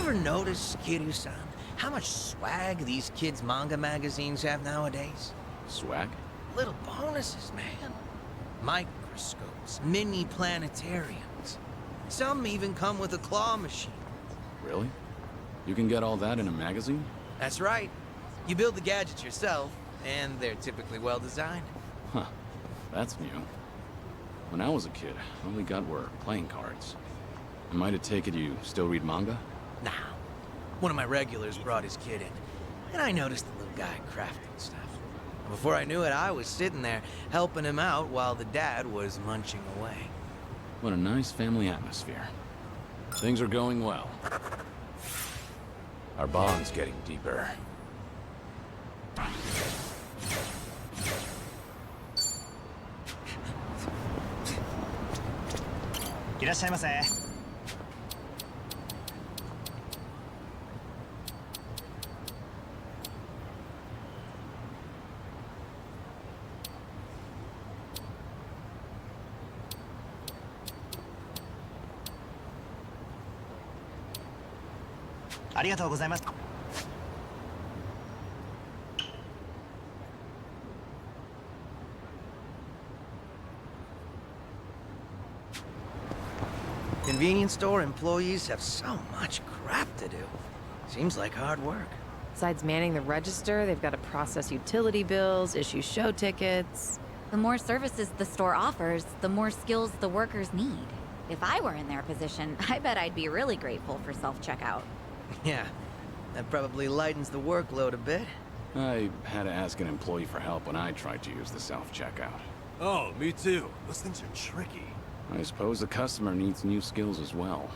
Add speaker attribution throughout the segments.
Speaker 1: ever notice, Kiryu-san, how much swag these kids' manga magazines have nowadays?
Speaker 2: Swag?
Speaker 1: Little bonuses, man. Microscopes, mini planetariums. Some even come with a claw machine.
Speaker 2: Really? You can get all that in a magazine?
Speaker 1: That's right. You build the gadgets yourself, and they're typically well designed.
Speaker 2: Huh. That's new. When I was a kid, all we got were playing cards. I might have taken you still read manga?
Speaker 1: Nah. One of my regulars brought his kid in, and I noticed the little guy crafting stuff. Before I knew it, I was sitting there helping him out while the dad was munching away.
Speaker 2: What a nice family atmosphere. Things are going well. Our bond's getting deeper.
Speaker 3: いらっしゃいませ。ありがとうございます。
Speaker 1: Convenience store employees have so much crap to do. Seems like hard work.
Speaker 4: Besides manning the register, they've got to process utility bills, issue show tickets.
Speaker 5: The more services the store offers, the more skills the workers need. If I were in their position, I bet I'd be really grateful for self-checkout.
Speaker 1: Yeah, that probably lightens the workload a bit.
Speaker 2: I had to ask an employee for help when I tried to use the self-checkout.
Speaker 6: Oh, me too. Those things are tricky.
Speaker 2: I suppose the customer needs new skills as well.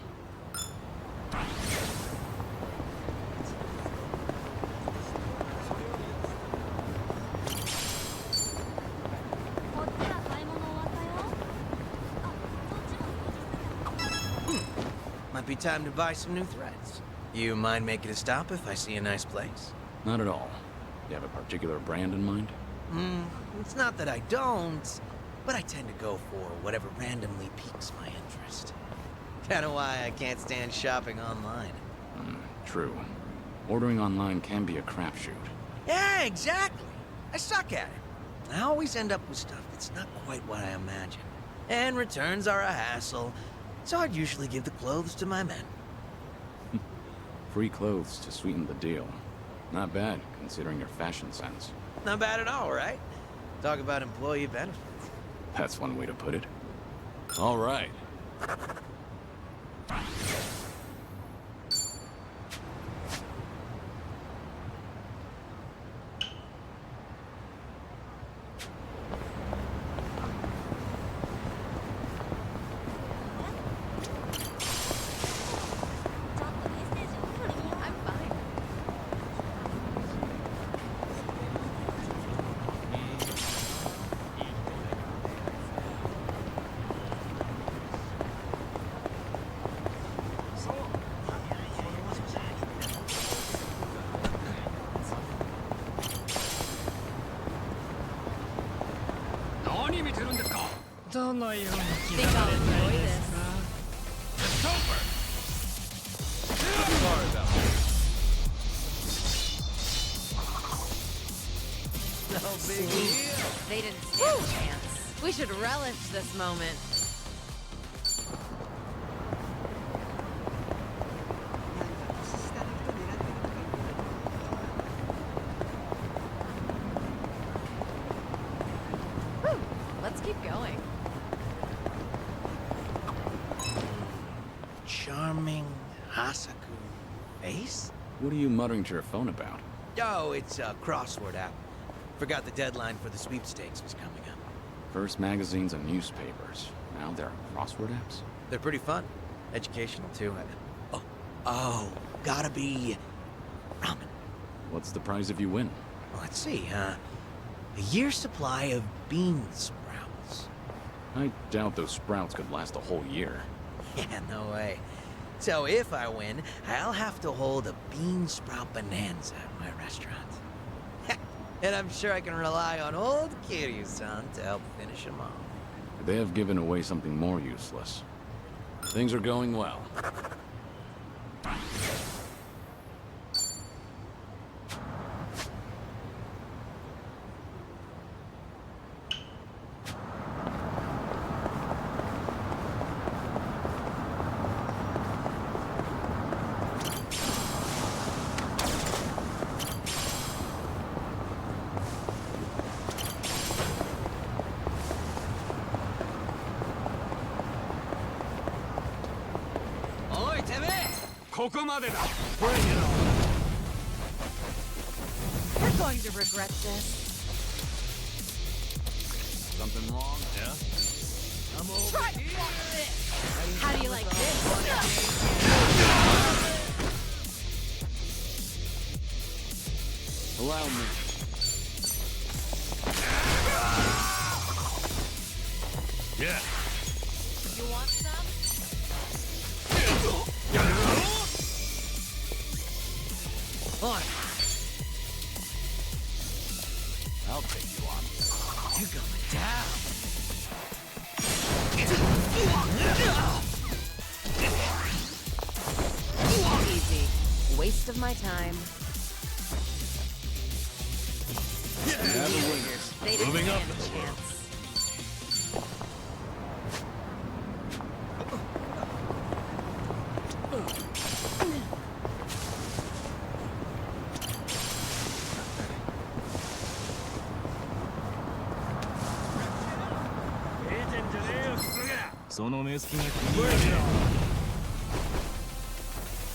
Speaker 1: Might be time to buy some new threads. You mind making a stop if I see a nice place?
Speaker 2: Not at all. You have a particular brand in mind?
Speaker 1: It's not that I don't, but I tend to go for whatever randomly piques my interest. Kinda why I can't stand shopping online.
Speaker 2: True. Ordering online can be a crapshoot.
Speaker 1: Yeah, exactly. I suck at it. I always end up with stuff that's not quite what I imagine. And returns are a hassle, so I'd usually give the clothes to my men.
Speaker 2: Free clothes to sweeten the deal. Not bad, considering your fashion sense.
Speaker 1: Not bad at all, right? Talk about employee benefits.
Speaker 2: That's one way to put it. All right.
Speaker 5: I'm fine. Think I'll enjoy this.
Speaker 1: Sorry about that. No big deal.
Speaker 4: They didn't stand a chance. We should relish this moment. Whew. Let's keep going.
Speaker 1: Charming Hasaku face?
Speaker 2: What are you muttering to your phone about?
Speaker 1: Oh, it's a crossword app. Forgot the deadline for the sweepstakes was coming up.
Speaker 2: First magazines and newspapers. Now there are crossword apps?
Speaker 1: They're pretty fun. Educational, too. Oh, gotta be ramen.
Speaker 2: What's the prize if you win?
Speaker 1: Let's see, a year's supply of bean sprouts.
Speaker 2: I doubt those sprouts could last a whole year.
Speaker 1: Yeah, no way. So if I win, I'll have to hold a bean sprout bonanza at my restaurant. And I'm sure I can rely on old Kiryu-san to help finish them off.
Speaker 2: They have given away something more useless. Things are going well.
Speaker 6: ここまでだ
Speaker 4: You're going to regret this.
Speaker 2: Something wrong?
Speaker 6: Yeah?
Speaker 4: Try to walk this. How do you like this?
Speaker 2: Allow me.
Speaker 6: Yeah.
Speaker 4: You want some?
Speaker 1: On.
Speaker 2: I'll take you on.
Speaker 1: You're going down.
Speaker 4: Easy. Waste of my time. They didn't
Speaker 6: Moving up.
Speaker 4: stand a chance.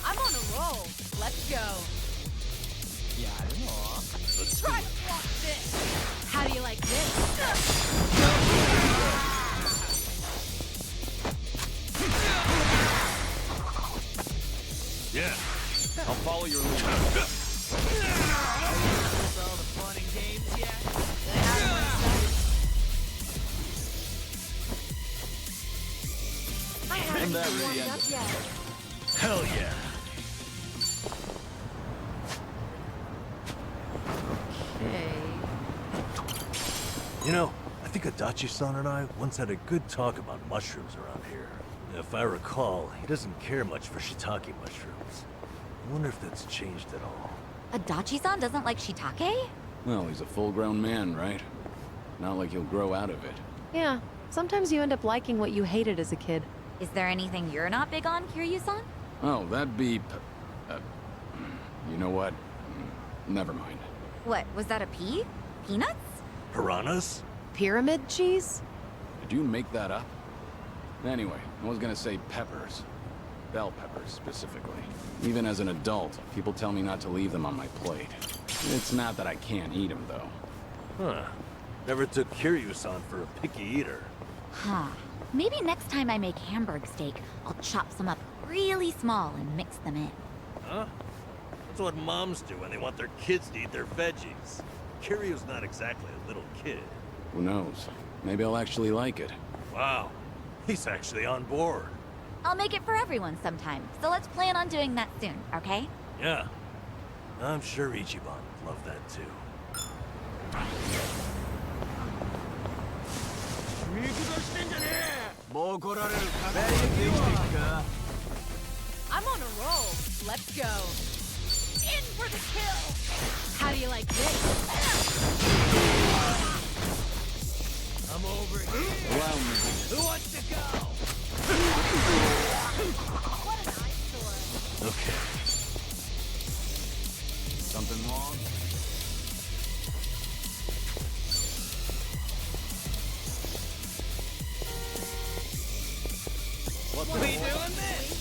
Speaker 4: I'm on a roll. Let's go.
Speaker 1: Yeah, I don't know.
Speaker 4: Try to walk this. How do you like this?
Speaker 6: Yeah.
Speaker 2: I'll follow your lead.
Speaker 1: That's all the fun and games yet?
Speaker 2: And that really ended.
Speaker 6: Hell yeah.
Speaker 4: Okay.
Speaker 6: You know, I think Adachi-san and I once had a good talk about mushrooms around here. If I recall, he doesn't care much for shiitake mushrooms. I wonder if that's changed at all.
Speaker 5: Adachi-san doesn't like shiitake?
Speaker 2: Well, he's a full-grown man, right? Not like he'll grow out of it.
Speaker 4: Yeah. Sometimes you end up liking what you hated as a kid.
Speaker 5: Is there anything you're not big on, Kiryu-san?
Speaker 2: Oh, that'd be... you know what? Never mind.
Speaker 5: What, was that a pea? Peanuts?
Speaker 6: Piranhas?
Speaker 4: Pyramid cheese?
Speaker 2: Did you make that up? Anyway, I was gonna say peppers. Bell peppers, specifically. Even as an adult, people tell me not to leave them on my plate. It's not that I can't eat them, though.
Speaker 6: Huh. Never took Kiryu-san for a picky eater.
Speaker 5: Huh. Maybe next time I make Hamburg steak, I'll chop some up really small and mix them in.
Speaker 6: Huh? That's what moms do when they want their kids to eat their veggies. Kiryu's not exactly a little kid.
Speaker 2: Who knows? Maybe I'll actually like it.
Speaker 6: Wow. He's actually on board.
Speaker 5: I'll make it for everyone sometime, so let's plan on doing that soon, okay?
Speaker 6: Yeah. I'm sure Ichiban would love that too.
Speaker 4: I'm on a roll. Let's go. In for the kill. How do you like this?
Speaker 1: I'm over here.
Speaker 2: Allow me.
Speaker 1: Who wants to go?
Speaker 4: What an eyesore.
Speaker 6: Okay.
Speaker 2: Something wrong?
Speaker 1: What we doing this?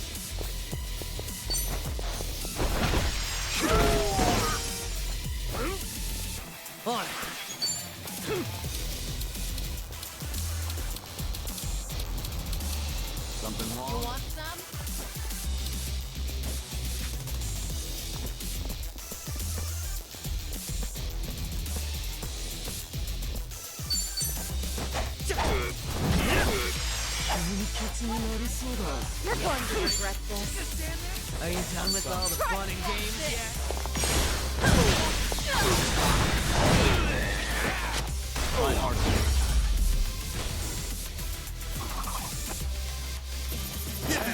Speaker 1: On it.
Speaker 2: Something
Speaker 4: You
Speaker 2: wrong?
Speaker 4: want some? You're going to regret this.
Speaker 1: Are you done with all the fun and games yet?
Speaker 2: My heart.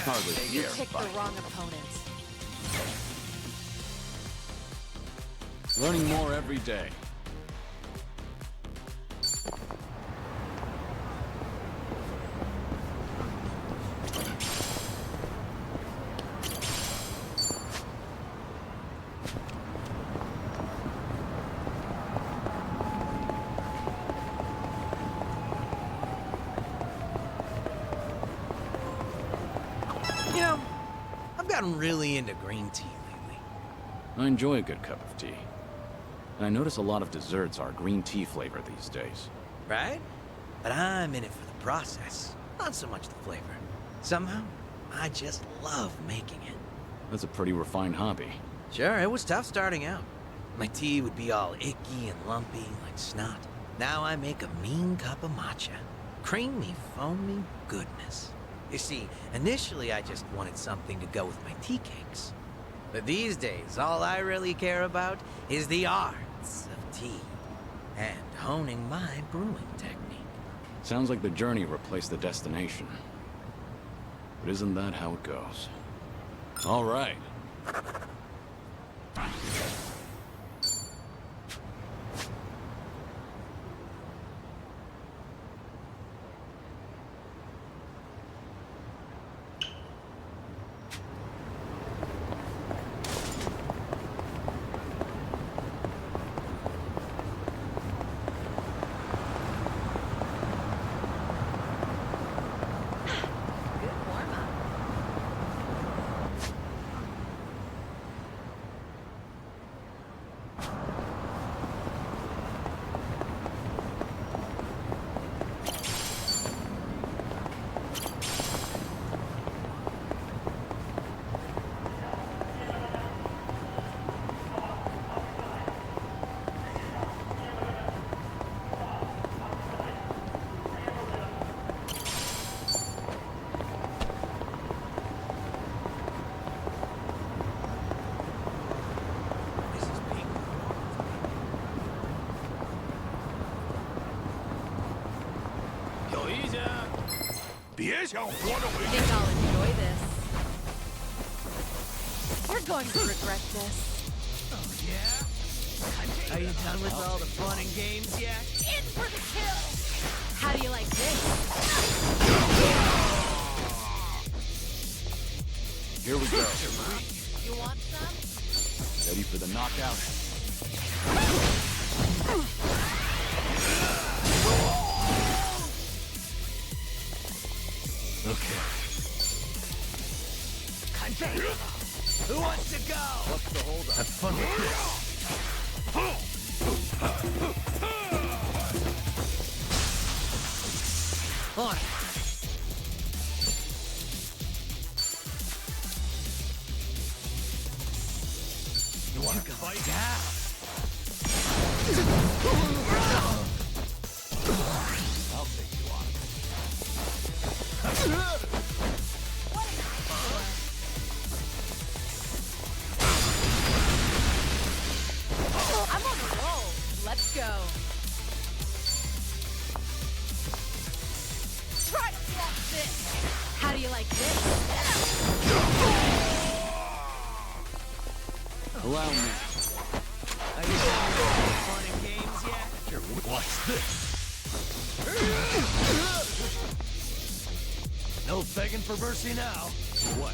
Speaker 2: Hardly
Speaker 4: You
Speaker 2: care,
Speaker 4: picked
Speaker 2: but
Speaker 4: the wrong opponent.
Speaker 2: learning more every day.
Speaker 1: You know, I've got gotten really into green tea lately.
Speaker 2: I enjoy a good cup of tea. And I notice a lot of desserts are green tea flavor these days.
Speaker 1: Right? But I'm in it for the process, not so much the flavor. Somehow, I just love making it.
Speaker 2: That's a pretty refined hobby.
Speaker 1: Sure, it was tough starting out. My tea would be all icky and lumpy like snot. Now I make a mean cup of matcha. Creamy, foamy goodness. You see, initially I just wanted something to go with my tea cakes. But these days, all I really care about is the arts of tea and honing my brewing technique.
Speaker 2: Sounds like the journey replaced the destination. But isn't that how it goes? All right.
Speaker 5: Good warm-up.
Speaker 1: This is being
Speaker 4: I think I'll enjoy this. You're going to regret this.
Speaker 1: Are you done with all the fun and games yet?
Speaker 4: In for the kill! How do you like this?
Speaker 2: Here we go.
Speaker 4: You want some?
Speaker 2: Ready for the knockout?
Speaker 6: Okay.
Speaker 1: Who wants to go?
Speaker 2: What's the holdup?
Speaker 6: Have fun with this.
Speaker 1: On.
Speaker 6: You want to fight?
Speaker 1: Down.
Speaker 2: I'll take you on.
Speaker 4: I'm on a roll. Let's go. Try to block this. How do you like this?
Speaker 2: Allow me.
Speaker 1: Are you done with all the fun and games yet?
Speaker 6: Here, watch this. No begging for mercy now. What?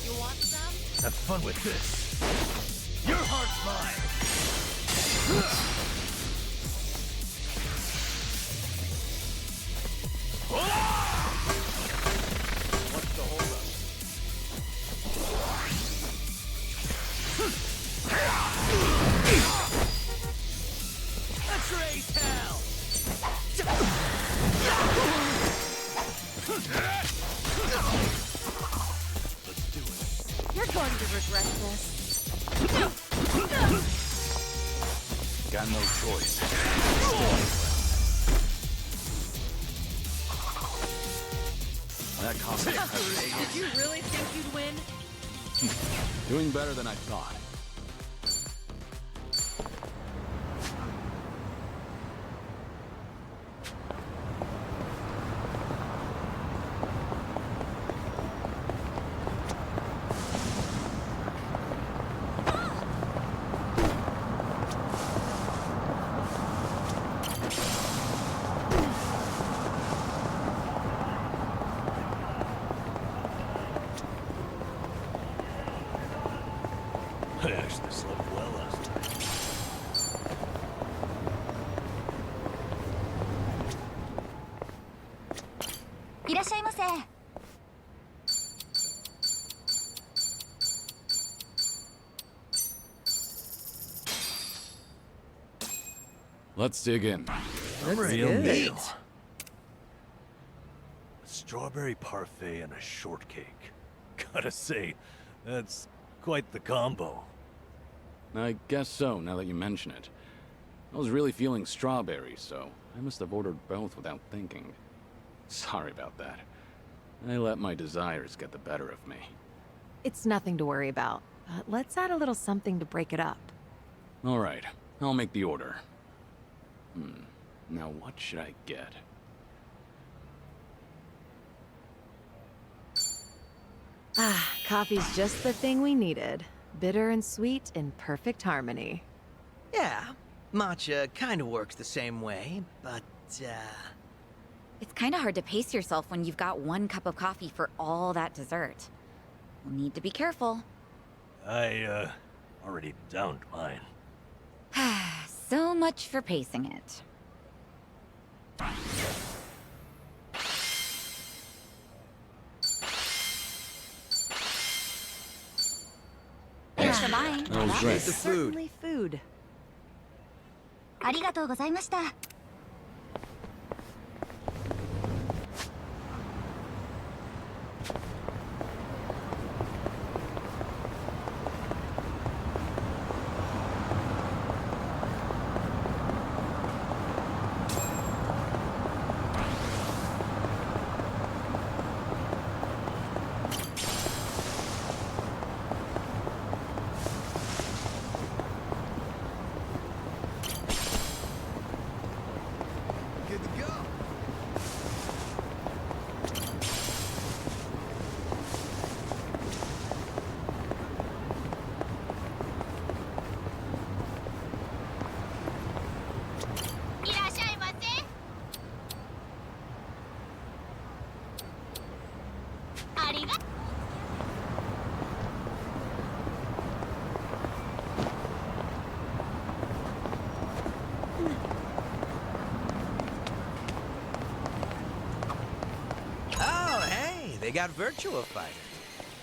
Speaker 4: You want some?
Speaker 6: Have fun with this. Your heart's mine.
Speaker 2: What's the holdup?
Speaker 1: Let's raise hell!
Speaker 6: Let's do it.
Speaker 4: You're going to regret this.
Speaker 2: Got no choice. That cost me.
Speaker 4: Did you really think you'd win?
Speaker 2: Doing better than I thought.
Speaker 6: I actually slept well last night.
Speaker 2: Let's dig in.
Speaker 6: Real
Speaker 1: good.
Speaker 6: meal. A strawberry parfait and a shortcake. Gotta say, that's quite the combo.
Speaker 2: I guess so, now that you mention it. I was really feeling strawberries, so I must have ordered both without thinking. Sorry about that. I let my desires get the better of me.
Speaker 7: It's nothing to worry about. Let's add a little something to break it up.
Speaker 2: All right, I'll make the order. Now what should I get?
Speaker 7: Coffee's just the thing we needed. Bitter and sweet in perfect harmony.
Speaker 1: Yeah, matcha kind of works the same way, but,
Speaker 5: It's kind of hard to pace yourself when you've got 1 cup of coffee for all that dessert. You'll need to be careful.
Speaker 6: I, already downed mine.
Speaker 5: So much for pacing it. Thanks for buying.
Speaker 2: That was
Speaker 7: That
Speaker 2: great.
Speaker 7: is
Speaker 1: The food.
Speaker 7: certainly food.
Speaker 8: ありがとうございました。
Speaker 1: good to go. Oh, hey, they got Virtua Fighter.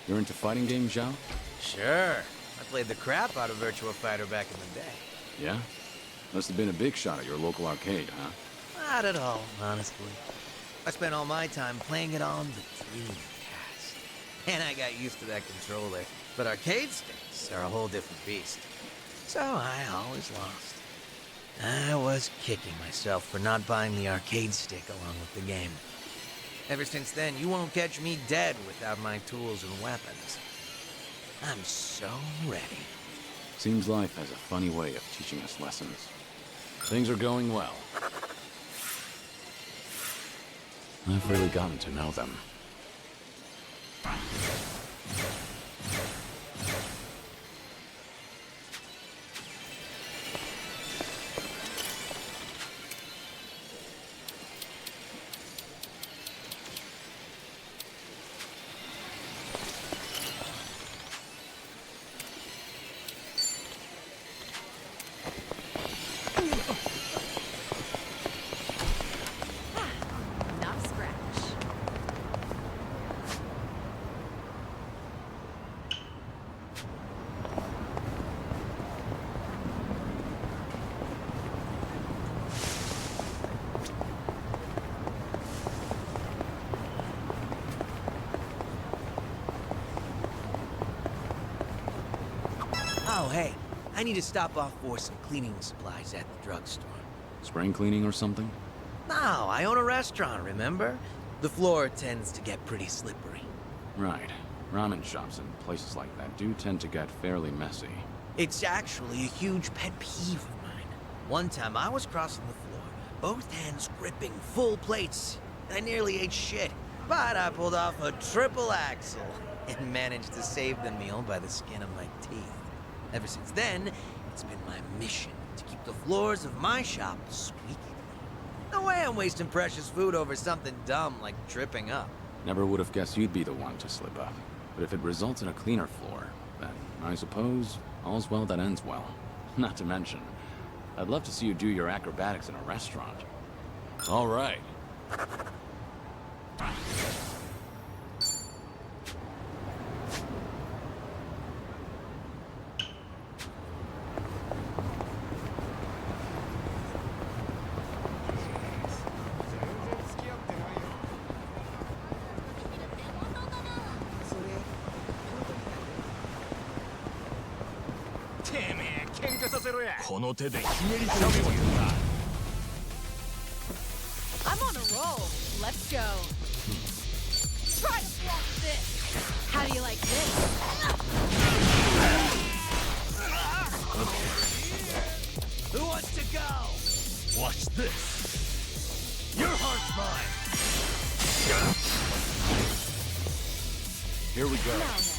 Speaker 2: You're into fighting games, Zhao?
Speaker 1: Sure. I played the crap out of Virtua Fighter back in the day.
Speaker 2: Yeah? Must have been a big shot at your local arcade, huh?
Speaker 1: Not at all, honestly. I spent all my time playing it on the Dreamcast. And I got used to that controller. But arcade sticks are a whole different beast. So I always lost. I was kicking myself for not buying the arcade stick along with the game. Ever since then, you won't catch me dead without my tools and weapons. I'm so ready.
Speaker 2: Seems life has a funny way of teaching us lessons. Things are going well. I've really gotten to know them.
Speaker 7: Not a scratch.
Speaker 1: Oh, hey, I need to stop off for some cleaning supplies at the drugstore.
Speaker 2: Spring cleaning or something?
Speaker 1: No, I own a restaurant, remember? The floor tends to get pretty slippery.
Speaker 2: Right. Ramen shops and places like that do tend to get fairly messy.
Speaker 1: It's actually a huge pet peeve of mine. One time I was crossing the floor, both hands gripping full plates, and I nearly ate shit. But I pulled off a triple axle and managed to save the meal by the skin of my teeth. Ever since then, it's been my mission to keep the floors of my shop squeaky clean. No way I'm wasting precious food over something dumb like tripping up.
Speaker 2: Never would have guessed you'd be the one to slip up. But if it results in a cleaner floor, then I suppose all's well that ends well. Not to mention, I'd love to see you do your acrobatics in a restaurant. All right.
Speaker 6: この手でひねり込むというか。
Speaker 4: I'm on a roll. Let's go. Try to block this. How do you like this?
Speaker 1: Who wants to go?
Speaker 6: Watch this. Your heart's mine.
Speaker 2: Here we go.
Speaker 4: Now then.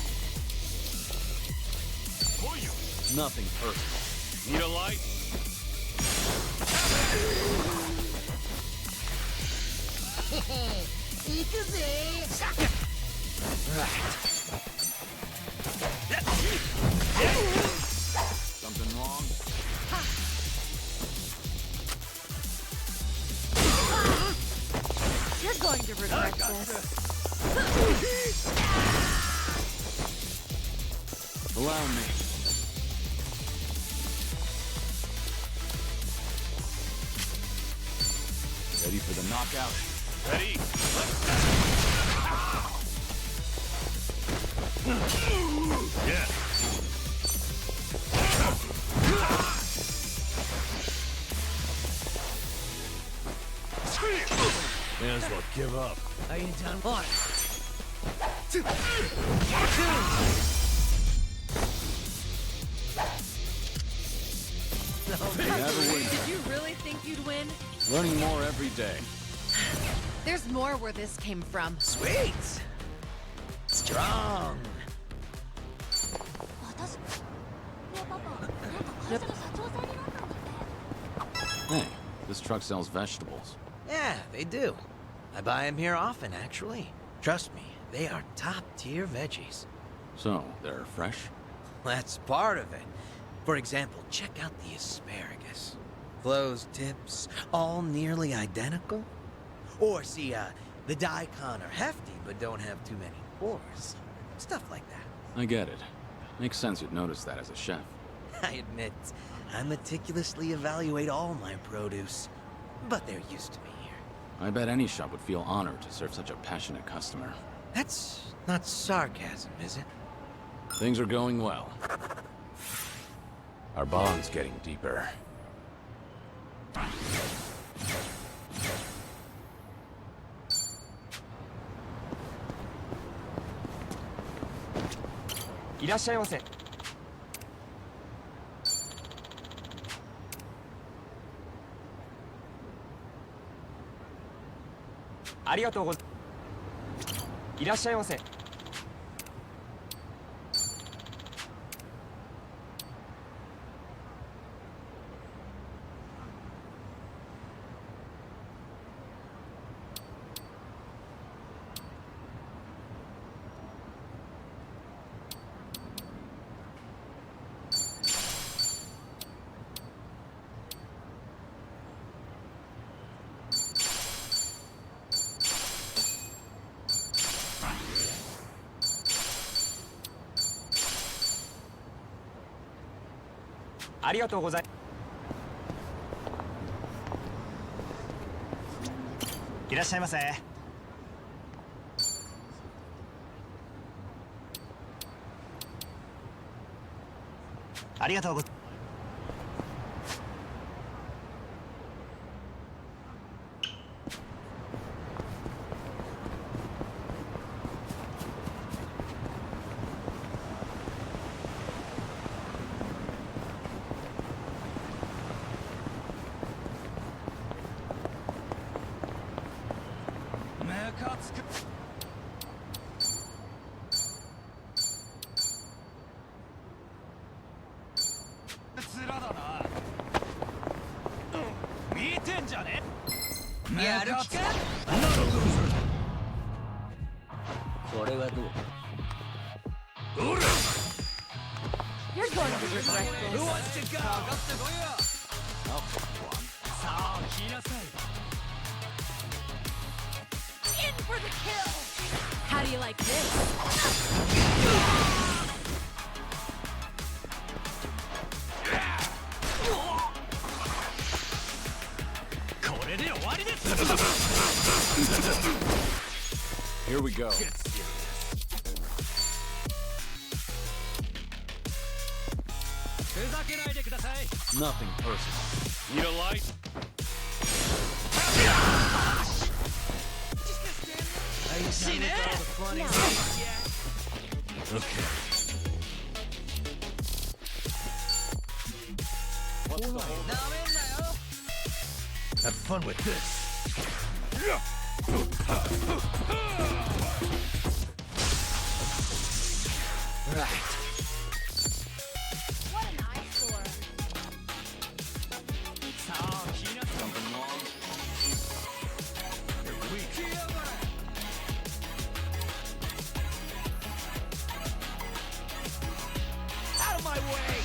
Speaker 2: Nothing personal.
Speaker 6: Need a light?
Speaker 2: Something wrong?
Speaker 4: You're going to regret this.
Speaker 2: Allow me. Ready for the knockout?
Speaker 6: Ready? Yeah. May as well give up.
Speaker 1: Are you done? One.
Speaker 2: Never win.
Speaker 4: Did you really think you'd win?
Speaker 2: Learning more every day.
Speaker 4: There's more where this came from.
Speaker 1: Sweet. Strong.
Speaker 8: 私ねえパパなんか会社の社長さんになったんだって
Speaker 2: Hey, this truck sells vegetables.
Speaker 1: Yeah, they do. I buy them here often, actually. Trust me, they are top-tier veggies.
Speaker 2: So, they're fresh?
Speaker 1: That's part of it. For example, check out the asparagus. Closed tips, all nearly identical. Or see, the daikon are hefty but don't have too many pores. Stuff like that.
Speaker 2: I get it. Makes sense you'd notice that as a chef.
Speaker 1: I admit, I meticulously evaluate all my produce. But they're used to me here.
Speaker 2: I bet any shop would feel honored to serve such a passionate customer.
Speaker 1: That's not sarcasm, is it?
Speaker 2: Things are going well. Our bond's getting deeper.
Speaker 3: いらっしゃいませ。ありがとうございます。
Speaker 1: やる気か？これはどう？
Speaker 4: You're going to regret
Speaker 1: Who
Speaker 4: this.
Speaker 1: wants to go?
Speaker 4: In for the kill. How do you like this?
Speaker 2: Here we go. Nothing personal. Need a light?
Speaker 1: Are you done with all the funny things yet?
Speaker 6: Okay.
Speaker 2: What's the hold?
Speaker 1: なめんなよ
Speaker 6: Have fun with this.
Speaker 1: Right.
Speaker 4: What an eyesore.
Speaker 2: Something wrong?
Speaker 6: You're weak.
Speaker 1: Out of my way!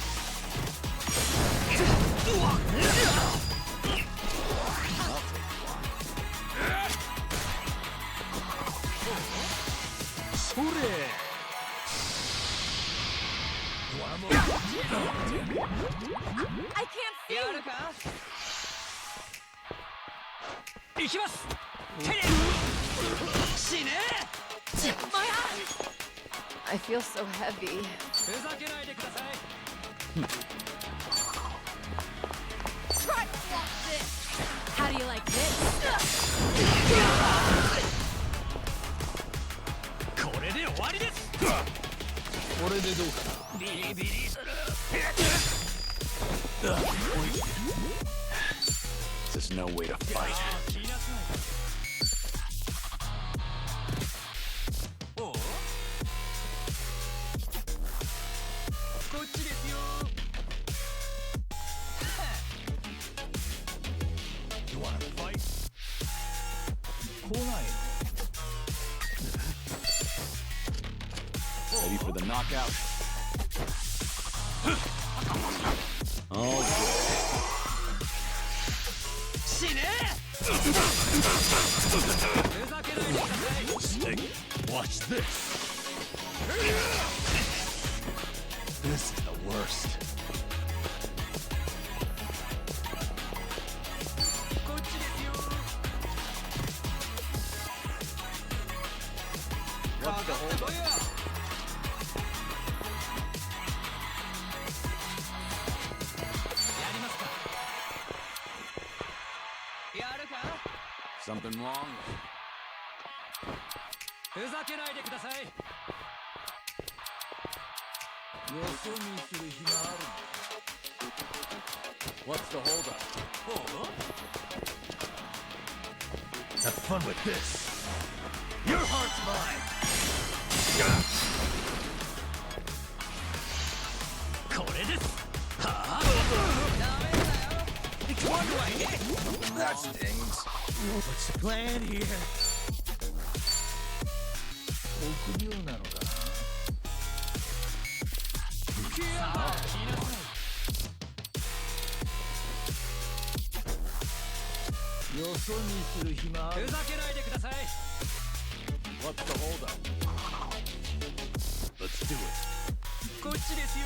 Speaker 4: I can't see.
Speaker 1: やるか
Speaker 3: 行きます。
Speaker 1: 死ね
Speaker 4: My eyes.
Speaker 7: I feel so heavy.
Speaker 3: ふざけないでください。
Speaker 4: Try to swap this. How do you like this?
Speaker 3: これで終わりです。
Speaker 2: これでどうかな
Speaker 3: ビリビリする。
Speaker 2: There's no way to fight.
Speaker 3: 来なさい。おう。こっちですよ。
Speaker 6: You wanna fight?
Speaker 3: 来ないの。
Speaker 2: Ready for the knockout? Oh, good.
Speaker 1: 死ね
Speaker 3: ふざけないでください。
Speaker 6: Snake, watch this. This is the worst.
Speaker 3: こっちですよ。
Speaker 1: What's the hold
Speaker 3: おや。 やりますか。
Speaker 1: やるか
Speaker 2: Something wrong?
Speaker 3: ふざけないでください。よそ見する暇ある。
Speaker 2: What's the hold up?
Speaker 6: Have fun with this. Your heart's mine.
Speaker 3: これです。はあ。
Speaker 1: Which one do I hit?
Speaker 2: That stings.
Speaker 1: What's the plan here?
Speaker 3: 臆病なのか。さあ、来なさい。よそ見する暇ある。ふざけないでください。
Speaker 2: What's the hold up?
Speaker 6: Let's do it.
Speaker 3: こっちですよ。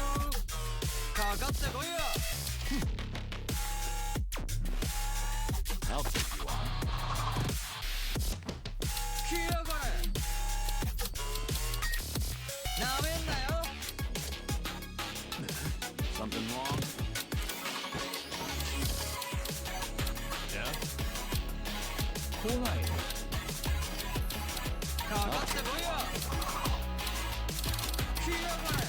Speaker 3: かかってこいよ。
Speaker 2: I'll take you on.
Speaker 1: 来やがれなめんなよ
Speaker 2: Something wrong?
Speaker 6: Yeah?
Speaker 3: 来ないの。
Speaker 1: かかってこいよ来やがれ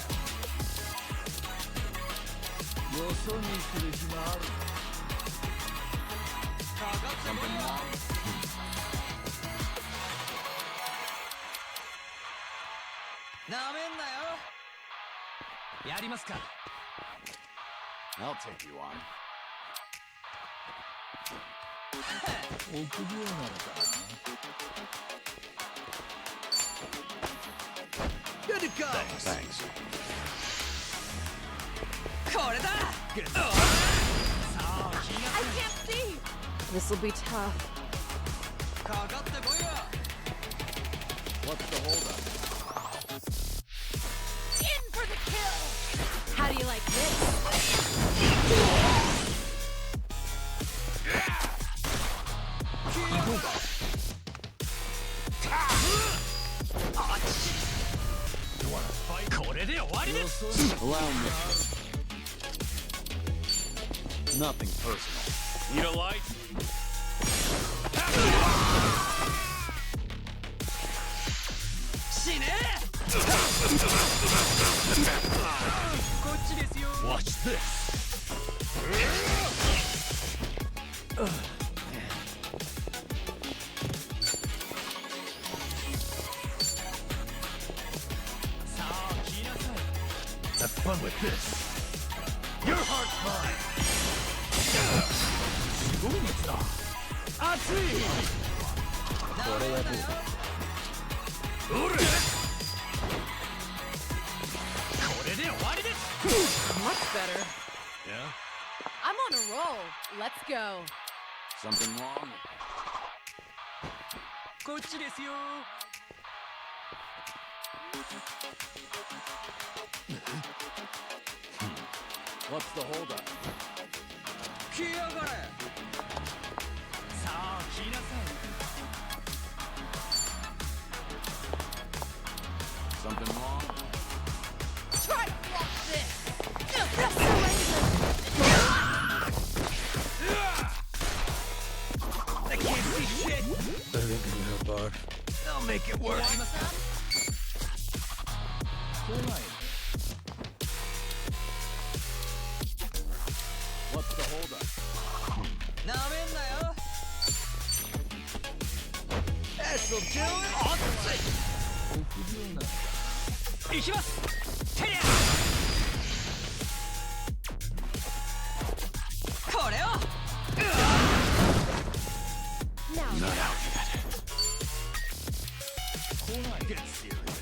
Speaker 3: よそ見する暇ある。
Speaker 1: かかってこいよなめんなよ
Speaker 3: やりますか。
Speaker 2: I'll take you on.
Speaker 3: 臆病なのか。
Speaker 1: Good to go
Speaker 2: Thanks.
Speaker 1: これだ
Speaker 4: I can't see.
Speaker 7: This'll be tough.
Speaker 1: かかってこいよ
Speaker 2: What's the hold up?
Speaker 4: In for the kill. How do you like this?
Speaker 3: You wanna fight? これで終わりです。
Speaker 2: Allow me. nothing personal. Need a light?
Speaker 1: 死ね
Speaker 6: Watch this. Have fun with this. Your heart's mine. すごい熱だ。熱い。これはどうだ。おれ。これで終わりです。
Speaker 4: Much better.
Speaker 6: Yeah.
Speaker 4: I'm on a roll. Let's go.
Speaker 2: Something wrong?
Speaker 1: こっちですよ
Speaker 2: What's the holdup?
Speaker 1: 来やがれさあ来なさい
Speaker 2: Something wrong?
Speaker 4: Try to block this.
Speaker 1: I can't see shit I think I'm gonna barf I'll make it work
Speaker 2: What's the holdup?
Speaker 1: なめんなよ This'll do it いきますてりゃこれを
Speaker 2: Not out yet.
Speaker 6: Get serious.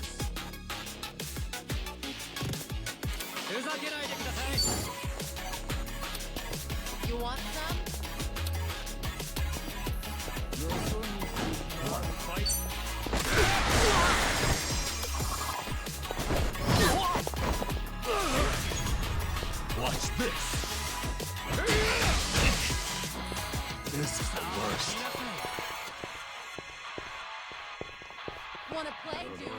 Speaker 1: ふざけないでください
Speaker 4: You want some?
Speaker 6: Watch this. This is the worst.
Speaker 4: Wanna play, do we?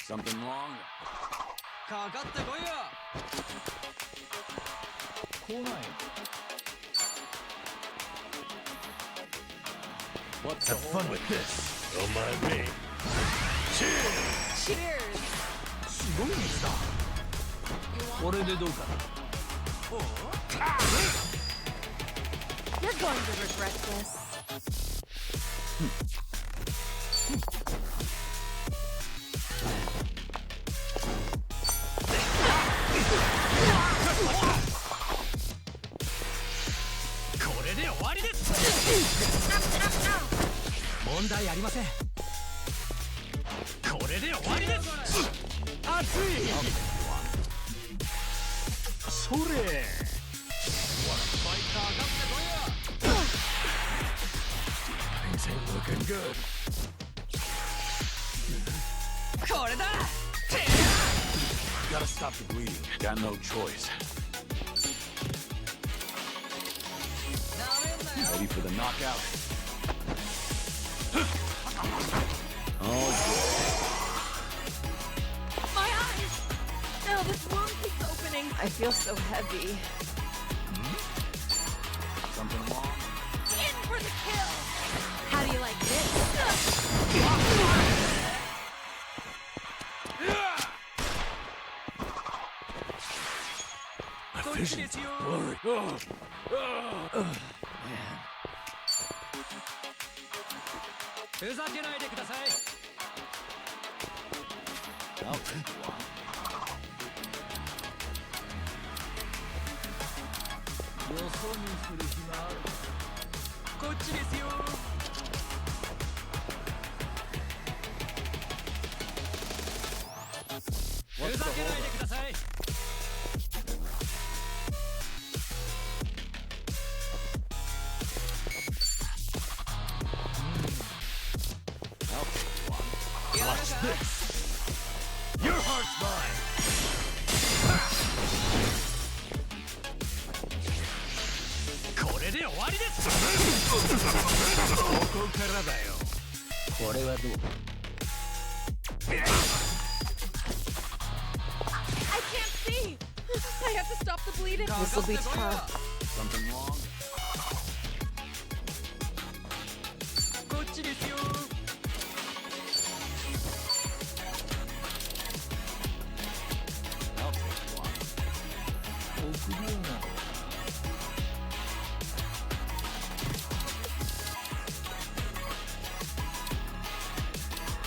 Speaker 2: Something wrong?
Speaker 1: かかってこいよ
Speaker 2: What's the
Speaker 6: Have fun
Speaker 2: holdup?
Speaker 6: with this. Don't mind me.
Speaker 4: Cheers.
Speaker 6: すごい熱だ。
Speaker 4: You want
Speaker 6: これでどうかな。
Speaker 4: You're going to regret this.
Speaker 6: Things ain't looking good.
Speaker 1: これだ
Speaker 2: Gotta stop the bleeding. Got no choice.
Speaker 1: なめんなよ
Speaker 2: Ready for the knockout.
Speaker 4: My eyes! No, this wound keeps opening. I feel so heavy.
Speaker 2: Something wrong?
Speaker 4: In for the kill! How do you like this?
Speaker 6: My vision's blurry.
Speaker 1: ふざけないでください こっちですよ ふざけないでください
Speaker 6: Watch this. Your heart's mine. これで終わりです。ここからだよ。これはどう？
Speaker 4: I can't see! I I have to stop the bleeding.
Speaker 7: This will be tough.
Speaker 2: Something wrong?
Speaker 3: こっちですよ
Speaker 2: I'll take one.
Speaker 3: 臆病なの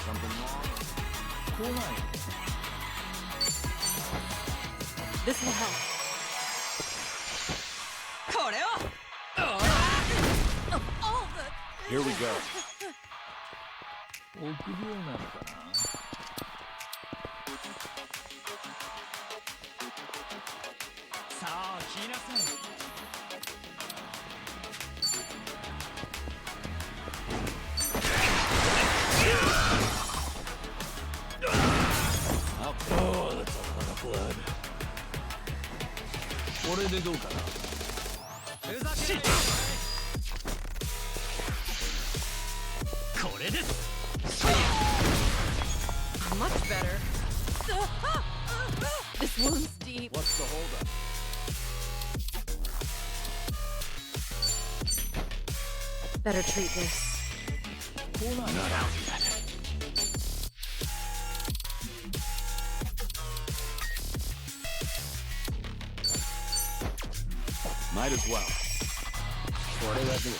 Speaker 2: Something wrong?
Speaker 3: 来ない
Speaker 4: This will help.
Speaker 1: これを
Speaker 4: All the...
Speaker 2: Here we go.
Speaker 3: 臆病なのかな さあ来なさい
Speaker 6: Oh, that's a lot of blood.
Speaker 3: これでどうかな
Speaker 4: Much better. This wound's deep.
Speaker 2: What's the holdup?
Speaker 7: Better treat this.
Speaker 2: Not out yet. Might as well.
Speaker 3: これはどう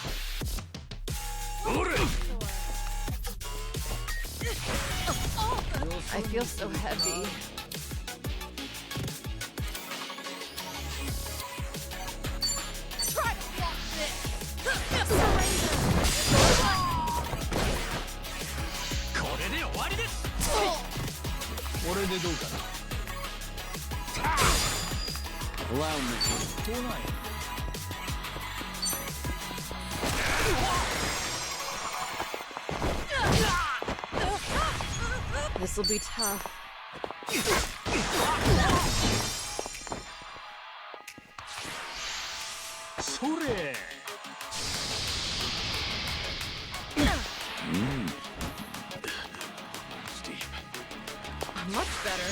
Speaker 7: I feel so heavy.
Speaker 4: Try to block this. Surrender.
Speaker 3: これで終わりですこれでどうかな
Speaker 2: Allow me.
Speaker 3: 来ない
Speaker 7: This will be tough.
Speaker 2: Steve.
Speaker 4: Much better.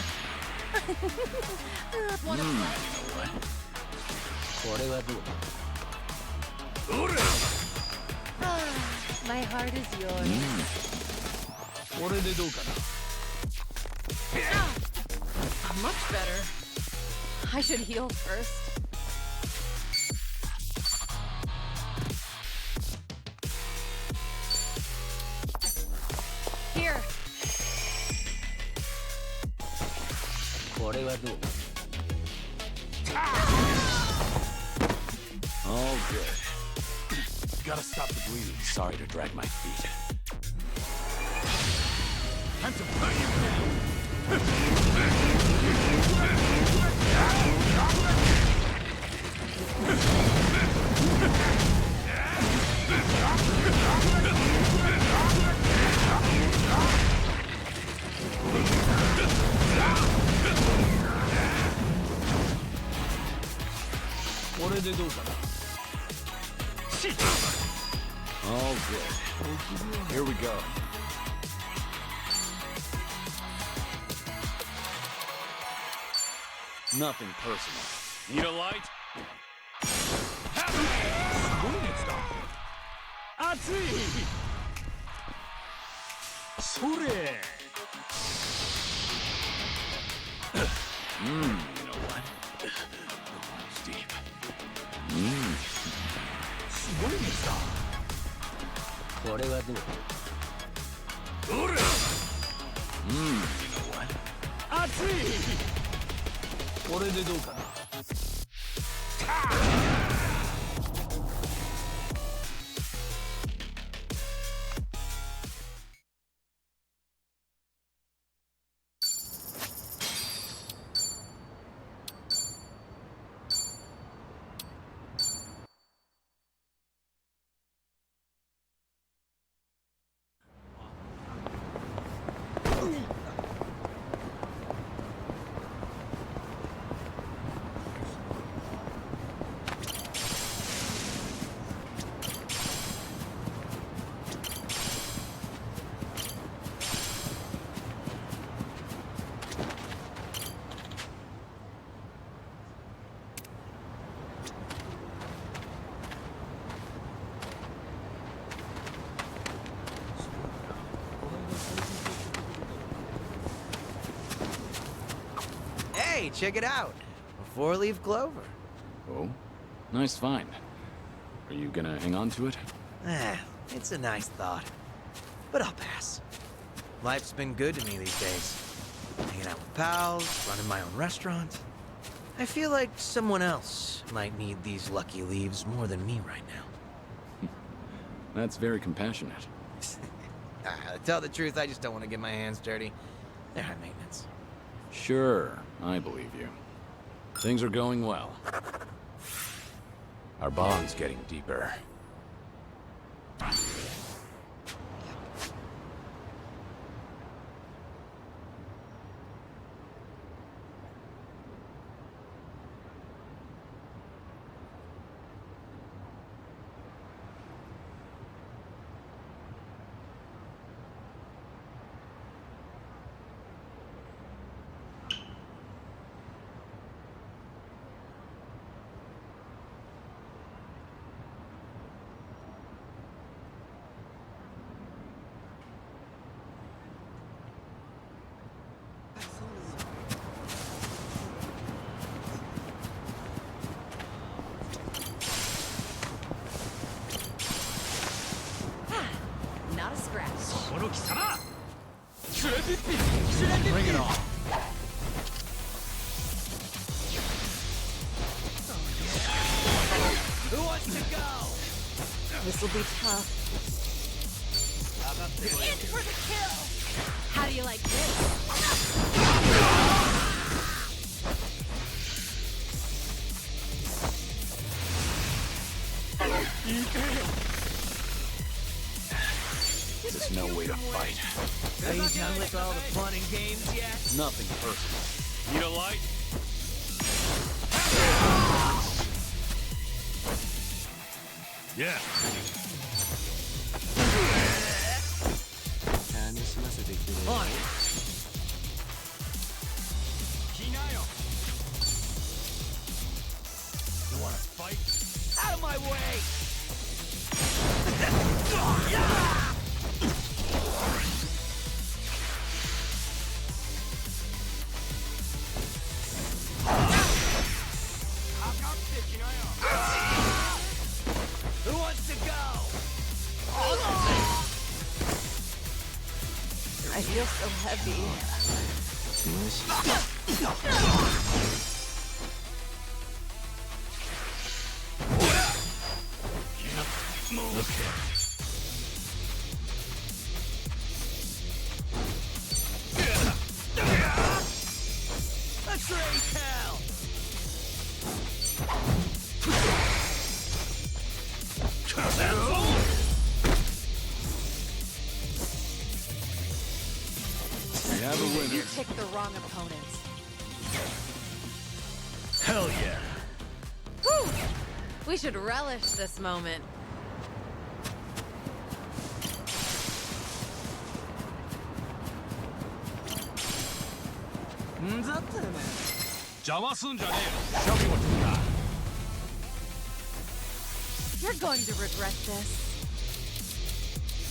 Speaker 4: Wanna play?
Speaker 3: これはどう
Speaker 7: My heart is yours.
Speaker 3: これでどうかな
Speaker 4: Much better.
Speaker 7: I should heal first.
Speaker 4: Here.
Speaker 3: これはどう
Speaker 2: All good. Gotta stop the bleeding. Sorry to drag my feet. Time to burn you down. All good. Here we go. Nothing personal. Need a light? You know what? Steve. You know what?
Speaker 3: これでどうかな
Speaker 2: Steve.
Speaker 1: Hey, check it out. A four-leaf clover.
Speaker 2: Oh? Nice find. Are you gonna hang on to it?
Speaker 1: It's a nice thought. But I'll pass. Life's been good to me these days. Hanging out with pals, running my own restaurant. I feel like someone else might need these lucky leaves more than me right now.
Speaker 2: That's very compassionate.
Speaker 1: To tell the truth, I just don't want to get my hands dirty. They're high maintenance.
Speaker 2: Sure, I believe you. Things are going well. Our bond's getting deeper.
Speaker 4: Not a scratch.
Speaker 2: Bring it on.
Speaker 1: Who wants to go?
Speaker 7: This'll be tough.
Speaker 4: In for the kill! How do you like this?
Speaker 2: There's no way to fight.
Speaker 1: Are you done with all the fun and games yet?
Speaker 2: Nothing personal. Need a light?
Speaker 6: Yeah.
Speaker 1: On.
Speaker 6: You wanna fight?
Speaker 1: Out of my way! Who wants to go?
Speaker 7: I feel so heavy.
Speaker 1: Let's raise hell!
Speaker 2: We have a winner.
Speaker 4: You picked the wrong opponent.
Speaker 6: Hell yeah.
Speaker 7: Whew. We should relish this moment.
Speaker 2: Show me what you got.
Speaker 4: You're going to regret this.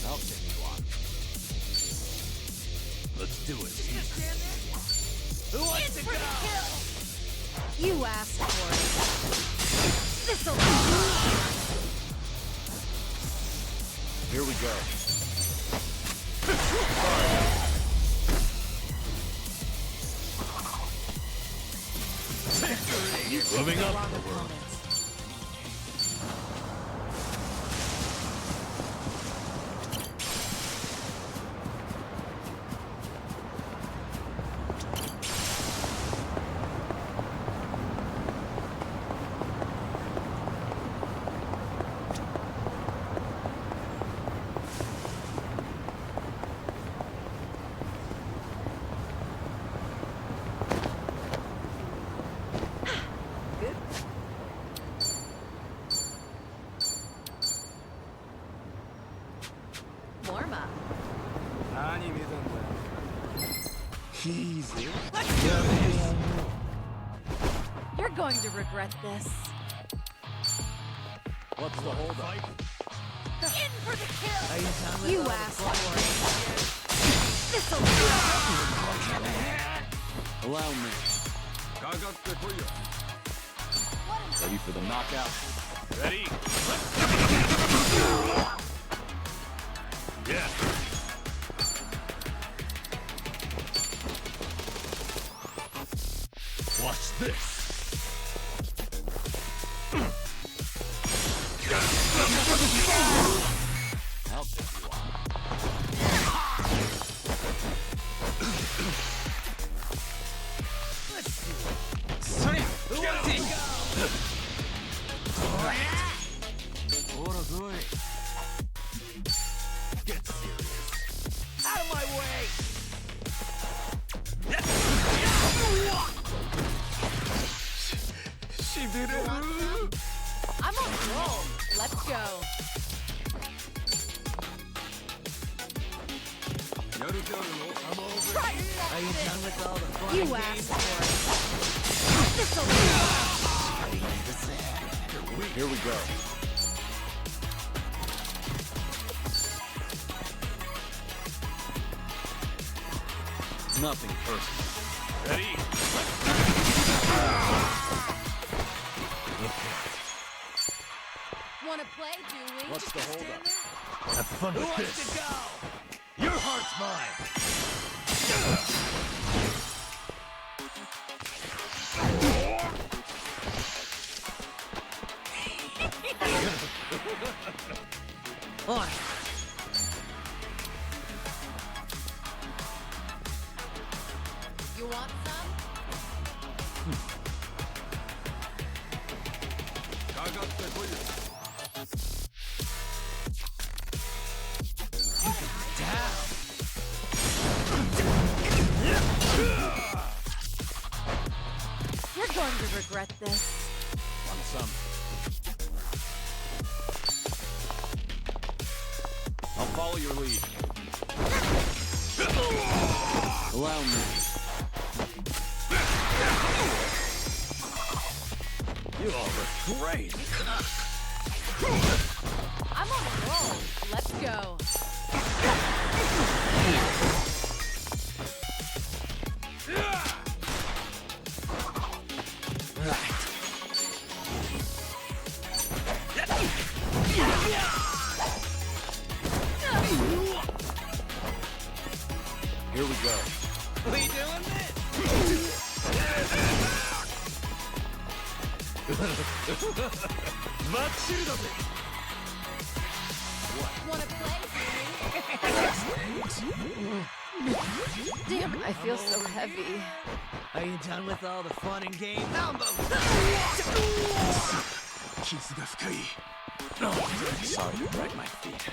Speaker 2: I'll take you on.
Speaker 6: Let's do it.
Speaker 1: Who wants
Speaker 4: In
Speaker 1: to
Speaker 4: for
Speaker 1: go?
Speaker 4: the kill! You asked for it. This'll
Speaker 2: Here we go.
Speaker 6: Moving
Speaker 4: the
Speaker 6: up.
Speaker 4: wrong opponent.
Speaker 7: Warm up.
Speaker 6: Easy.
Speaker 4: You're going to regret this.
Speaker 2: What's the holdup?
Speaker 4: In for the kill!
Speaker 1: Are you done with
Speaker 4: You
Speaker 1: all the
Speaker 4: asked
Speaker 1: fun
Speaker 4: for
Speaker 1: and
Speaker 4: it. This'll
Speaker 2: Allow me. Ready for the knockout?
Speaker 6: Ready? Yeah. Watch this.
Speaker 2: I'll take you on.
Speaker 1: Let's see. Sonny, who wants it?
Speaker 6: Get serious.
Speaker 1: Out of my way!
Speaker 6: She did it.
Speaker 4: I'm on a roll. Let's go. Try
Speaker 1: Are you done with all the fun
Speaker 4: You
Speaker 1: and
Speaker 4: asked
Speaker 1: games?
Speaker 4: for it. This'll
Speaker 2: Here we go. Nothing personal.
Speaker 6: Ready?
Speaker 4: Wanna play, do we?
Speaker 2: What's the holdup?
Speaker 6: Have fun
Speaker 1: Who
Speaker 6: with
Speaker 1: wants
Speaker 6: this.
Speaker 1: to go?
Speaker 6: Your heart's mine.
Speaker 1: On.
Speaker 4: You want some?
Speaker 1: Down.
Speaker 4: You're going to regret this.
Speaker 2: Want some? I'll follow your lead. Allow me.
Speaker 6: You all look great.
Speaker 4: I'm on a roll. Let's go.
Speaker 2: Here we go.
Speaker 1: We doing this?
Speaker 4: Wanna play,
Speaker 7: Damn, I feel so heavy.
Speaker 1: Are you done with all the fun and games? Elbow!
Speaker 2: Sorry to drag my feet.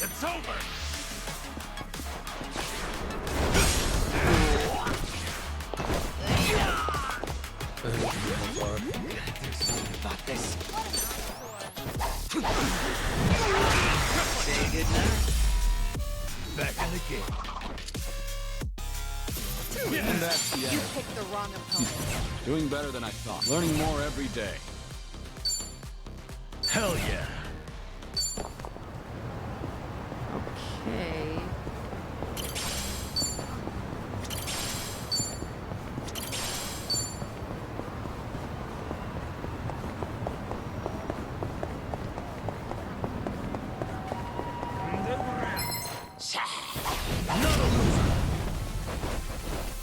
Speaker 6: It's over.
Speaker 1: About this. Say goodnight.
Speaker 6: Back in the game.
Speaker 2: And that's the
Speaker 4: You
Speaker 2: end.
Speaker 4: picked the wrong opponent.
Speaker 2: Doing better than I thought. Learning more every day.
Speaker 6: Hell yeah.
Speaker 7: Okay.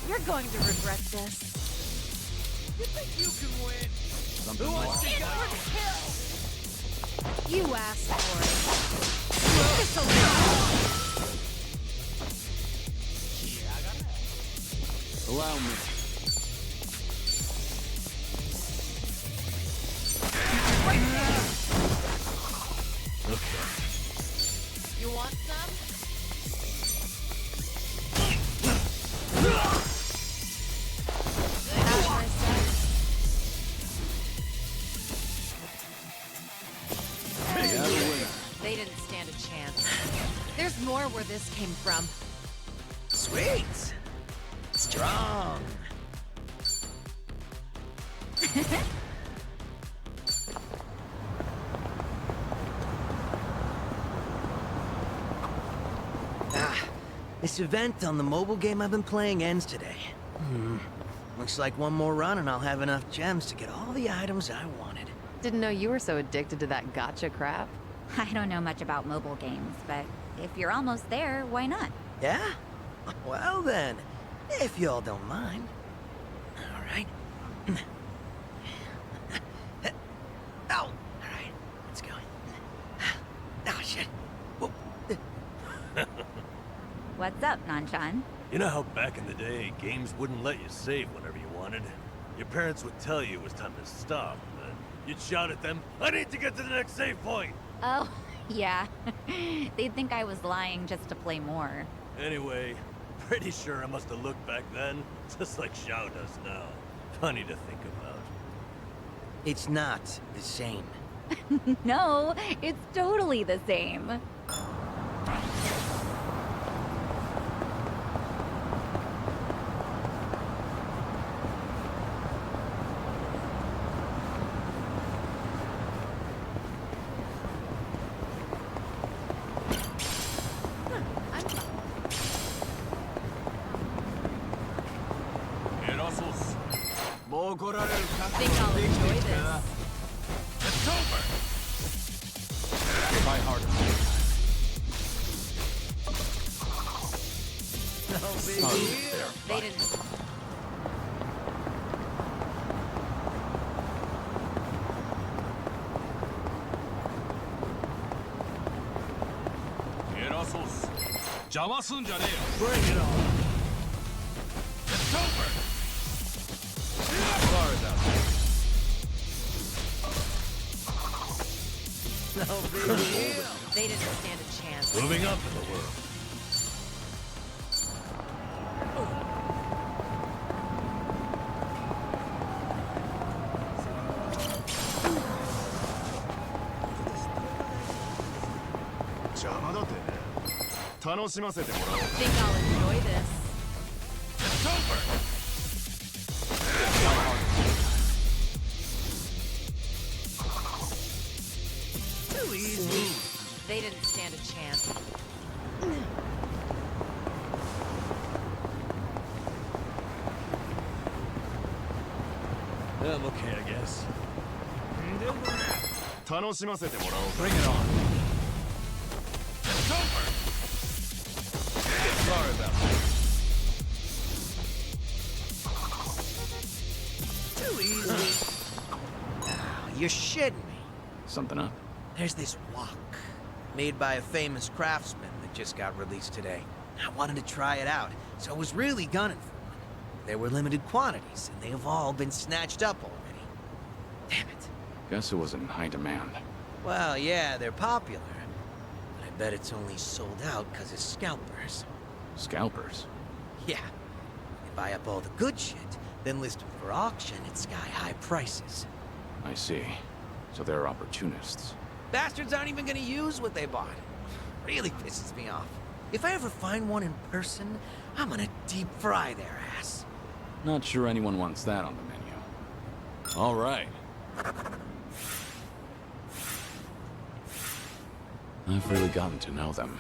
Speaker 4: You're going to regret this.
Speaker 1: You think you can win?
Speaker 2: Something
Speaker 1: Who
Speaker 2: more.
Speaker 1: wants to
Speaker 4: In
Speaker 1: go?
Speaker 4: for the kill. You asked for it. This'll
Speaker 2: Allow me.
Speaker 6: Okay.
Speaker 4: You want some? Have my
Speaker 2: You have a winner.
Speaker 4: They didn't stand a chance. There's more where this came from.
Speaker 1: Sweet. Strong. This event on the mobile game I've been playing ends today. Looks like one more run and I'll have enough gems to get all the items I wanted.
Speaker 7: Didn't know you were so addicted to that gotcha crap.
Speaker 5: I don't know much about mobile games, but if you're almost there, why not?
Speaker 1: Yeah? Well then, if y'all don't mind. All right. Oh, all right. Let's go. Oh, shit. Whoa.
Speaker 5: What's up, Nanshan?
Speaker 6: You know how back in the day, games wouldn't let you save whenever you wanted? Your parents would tell you it was time to stop, but you'd shout at them, "I need to get to the next save point!"
Speaker 5: Oh, yeah. They'd think I was lying just to play more.
Speaker 6: Anyway, pretty sure I must have looked back then, just like Xiao does now. Funny to think about.
Speaker 1: It's not the same.
Speaker 5: No, it's totally the same.
Speaker 4: I think I'll enjoy this.
Speaker 6: It's over!
Speaker 2: Try harder.
Speaker 1: No big deal.
Speaker 4: They didn't.
Speaker 6: Bring it on! It's over!
Speaker 1: No big deal.
Speaker 4: They didn't stand a chance.
Speaker 6: Moving up in the world.
Speaker 4: I think I'll enjoy this.
Speaker 6: It's over!
Speaker 1: Too easy.
Speaker 4: They didn't stand a chance.
Speaker 6: I'm okay, I guess.
Speaker 2: Bring it on.
Speaker 6: It's over!
Speaker 2: Sorry about that.
Speaker 1: Too easy. Oh, you're shitting me.
Speaker 2: Something up?
Speaker 1: There's this wok, made by a famous craftsman that just got released today. I wanted to try it out, so I was really gunning for one. There were limited quantities, and they have all been snatched up already. Damn it.
Speaker 2: Guess it was in high demand.
Speaker 1: Well, yeah, they're popular. But I bet it's only sold out because of scalpers.
Speaker 2: Scalpers?
Speaker 1: Yeah. They buy up all the good shit, then list them for auction at sky-high prices.
Speaker 2: I see. So they're opportunists.
Speaker 1: Bastards aren't even gonna use what they bought. Really pisses me off. If I ever find one in person, I'm gonna deep fry their ass.
Speaker 2: Not sure anyone wants that on the menu. All right. I've really gotten to know them.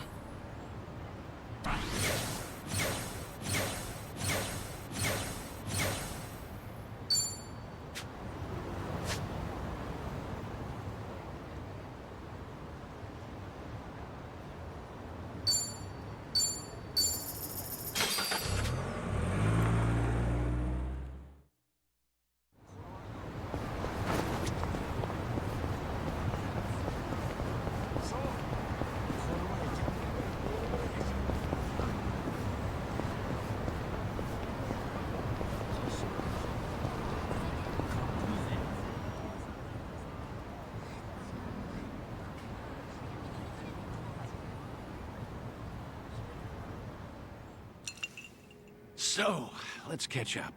Speaker 9: So, let's catch up.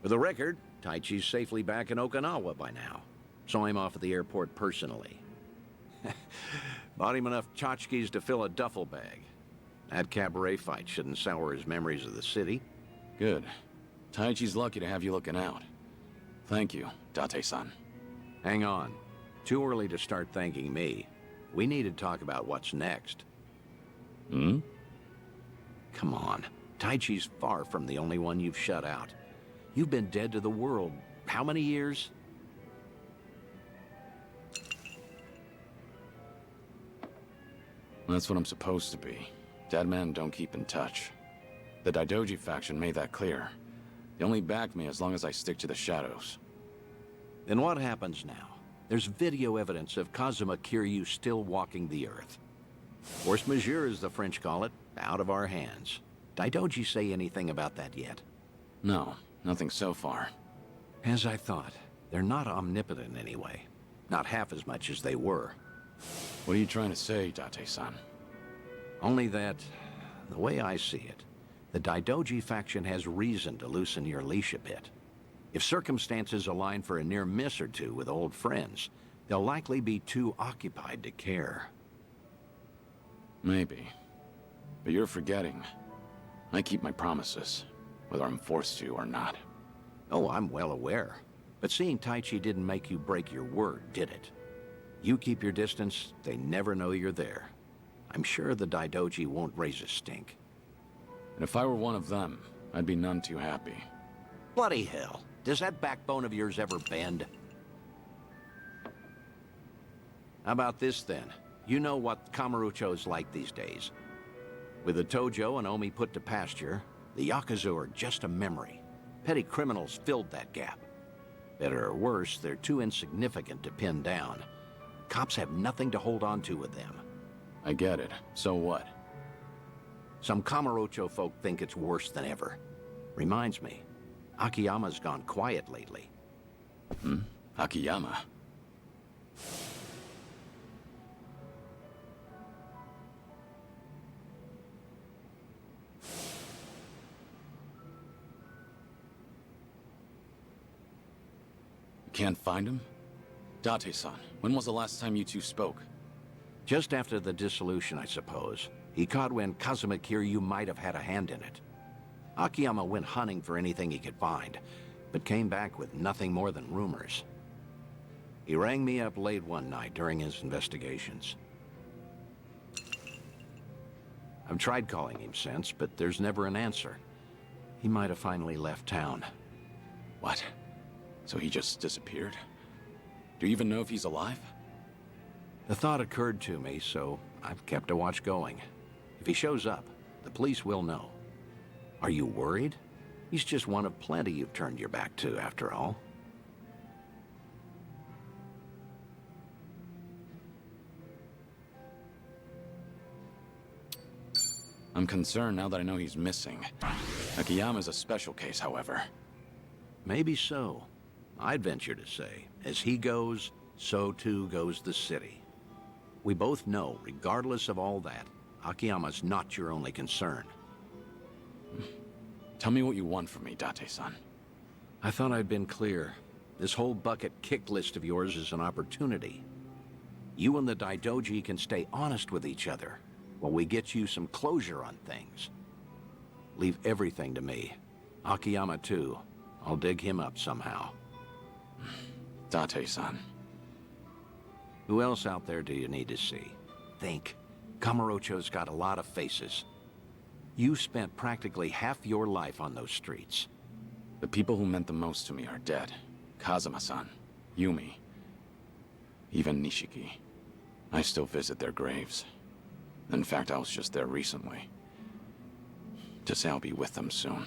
Speaker 9: For the record, Taichi's safely back in Okinawa by now. Saw him off at the airport personally. Bought him enough tchotchkes to fill a duffel bag. That cabaret fight shouldn't sour his memories of the city.
Speaker 2: Good. Taichi's lucky to have you looking out. Thank you, Date-san.
Speaker 9: Hang on. Too early to start thanking me. We need to talk about what's next.
Speaker 2: Hmm?
Speaker 9: Come on. Taichi's far from the only one you've shut out. You've been dead to the world how many years?
Speaker 2: That's what I'm supposed to be. Dead men don't keep in touch. The Daidoji faction made that clear. They only back me as long as I stick to the shadows.
Speaker 9: Then what happens now? There's video evidence of Kazuma Kiryu still walking the earth. Force majeure, as the French call it, out of our hands. Daidoji say anything about that yet?
Speaker 2: No, nothing so far.
Speaker 9: As I thought, they're not omnipotent anyway. Not half as much as they were.
Speaker 2: What are you trying to say, Date-san?
Speaker 9: Only that, the way I see it, the Daidoji faction has reason to loosen your leash a bit. If circumstances align for a near miss or two with old friends, they'll likely be too occupied to care.
Speaker 2: Maybe. But you're forgetting. I keep my promises, whether I'm forced to or not.
Speaker 9: Oh, I'm well aware. But seeing Taichi didn't make you break your word, did it? You keep your distance, they never know you're there. I'm sure the Daidoji won't raise a stink.
Speaker 2: And if I were one of them, I'd be none too happy.
Speaker 9: Bloody hell. Does that backbone of yours ever bend? How about this, then? You know what Kamurocho's like these days. With the Tojo and Omi put to pasture, the Yakuza are just a memory. Petty criminals filled that gap. Better or worse, they're too insignificant to pin down. Cops have nothing to hold on to with them.
Speaker 2: I get it. So what?
Speaker 9: Some Kamurocho folk think it's worse than ever. Reminds me, Akiyama's gone quiet lately.
Speaker 2: Akiyama? You can't find him? Date-san, when was the last time you two spoke?
Speaker 9: Just after the dissolution, I suppose. He caught wind Kazuma Kiryu might have had a hand in it. Akiyama went hunting for anything he could find, but came back with nothing more than rumors. He rang me up late one night during his investigations. I've tried calling him since, but there's never an answer. He might have finally left town.
Speaker 2: What? So he just disappeared? Do you even know if he's alive?
Speaker 9: The thought occurred to me, so I've kept a watch going. If he shows up, the police will know. Are you worried? He's just one of plenty you've turned your back to, after all.
Speaker 2: I'm concerned now that I know he's missing. Akiyama's a special case, however.
Speaker 9: Maybe so. I'd venture to say, as he goes, so too goes the city. We both know, regardless of all that, Akiyama's not your only concern.
Speaker 2: Tell me what you want from me, Date-san.
Speaker 9: I thought I'd been clear. This whole bucket kick list of yours is an opportunity. You and the Daidoji can stay honest with each other while we get you some closure on things. Leave everything to me. Akiyama, too. I'll dig him up somehow.
Speaker 2: Date-san.
Speaker 9: Who else out there do you need to see? Think. Kamurocho's got a lot of faces. You spent practically half your life on those streets.
Speaker 2: The people who meant the most to me are dead. Kazuma-san, Yumi, even Nishiki. I still visit their graves. In fact, I was just there recently. To say I'll be with them soon.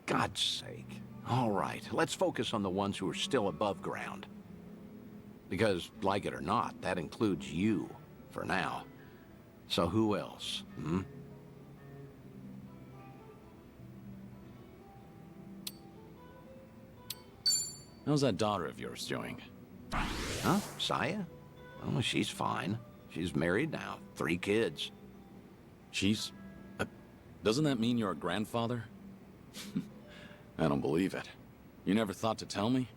Speaker 9: God's sake. All right, let's focus on the ones who are still above ground. Because, like it or not, that includes you, for now. So who else,
Speaker 2: How's that daughter of yours doing?
Speaker 9: Huh? Saya? Oh, she's fine. She's married now. 3 kids.
Speaker 2: She's... doesn't that mean you're a grandfather? I don't believe it. You never thought to tell me?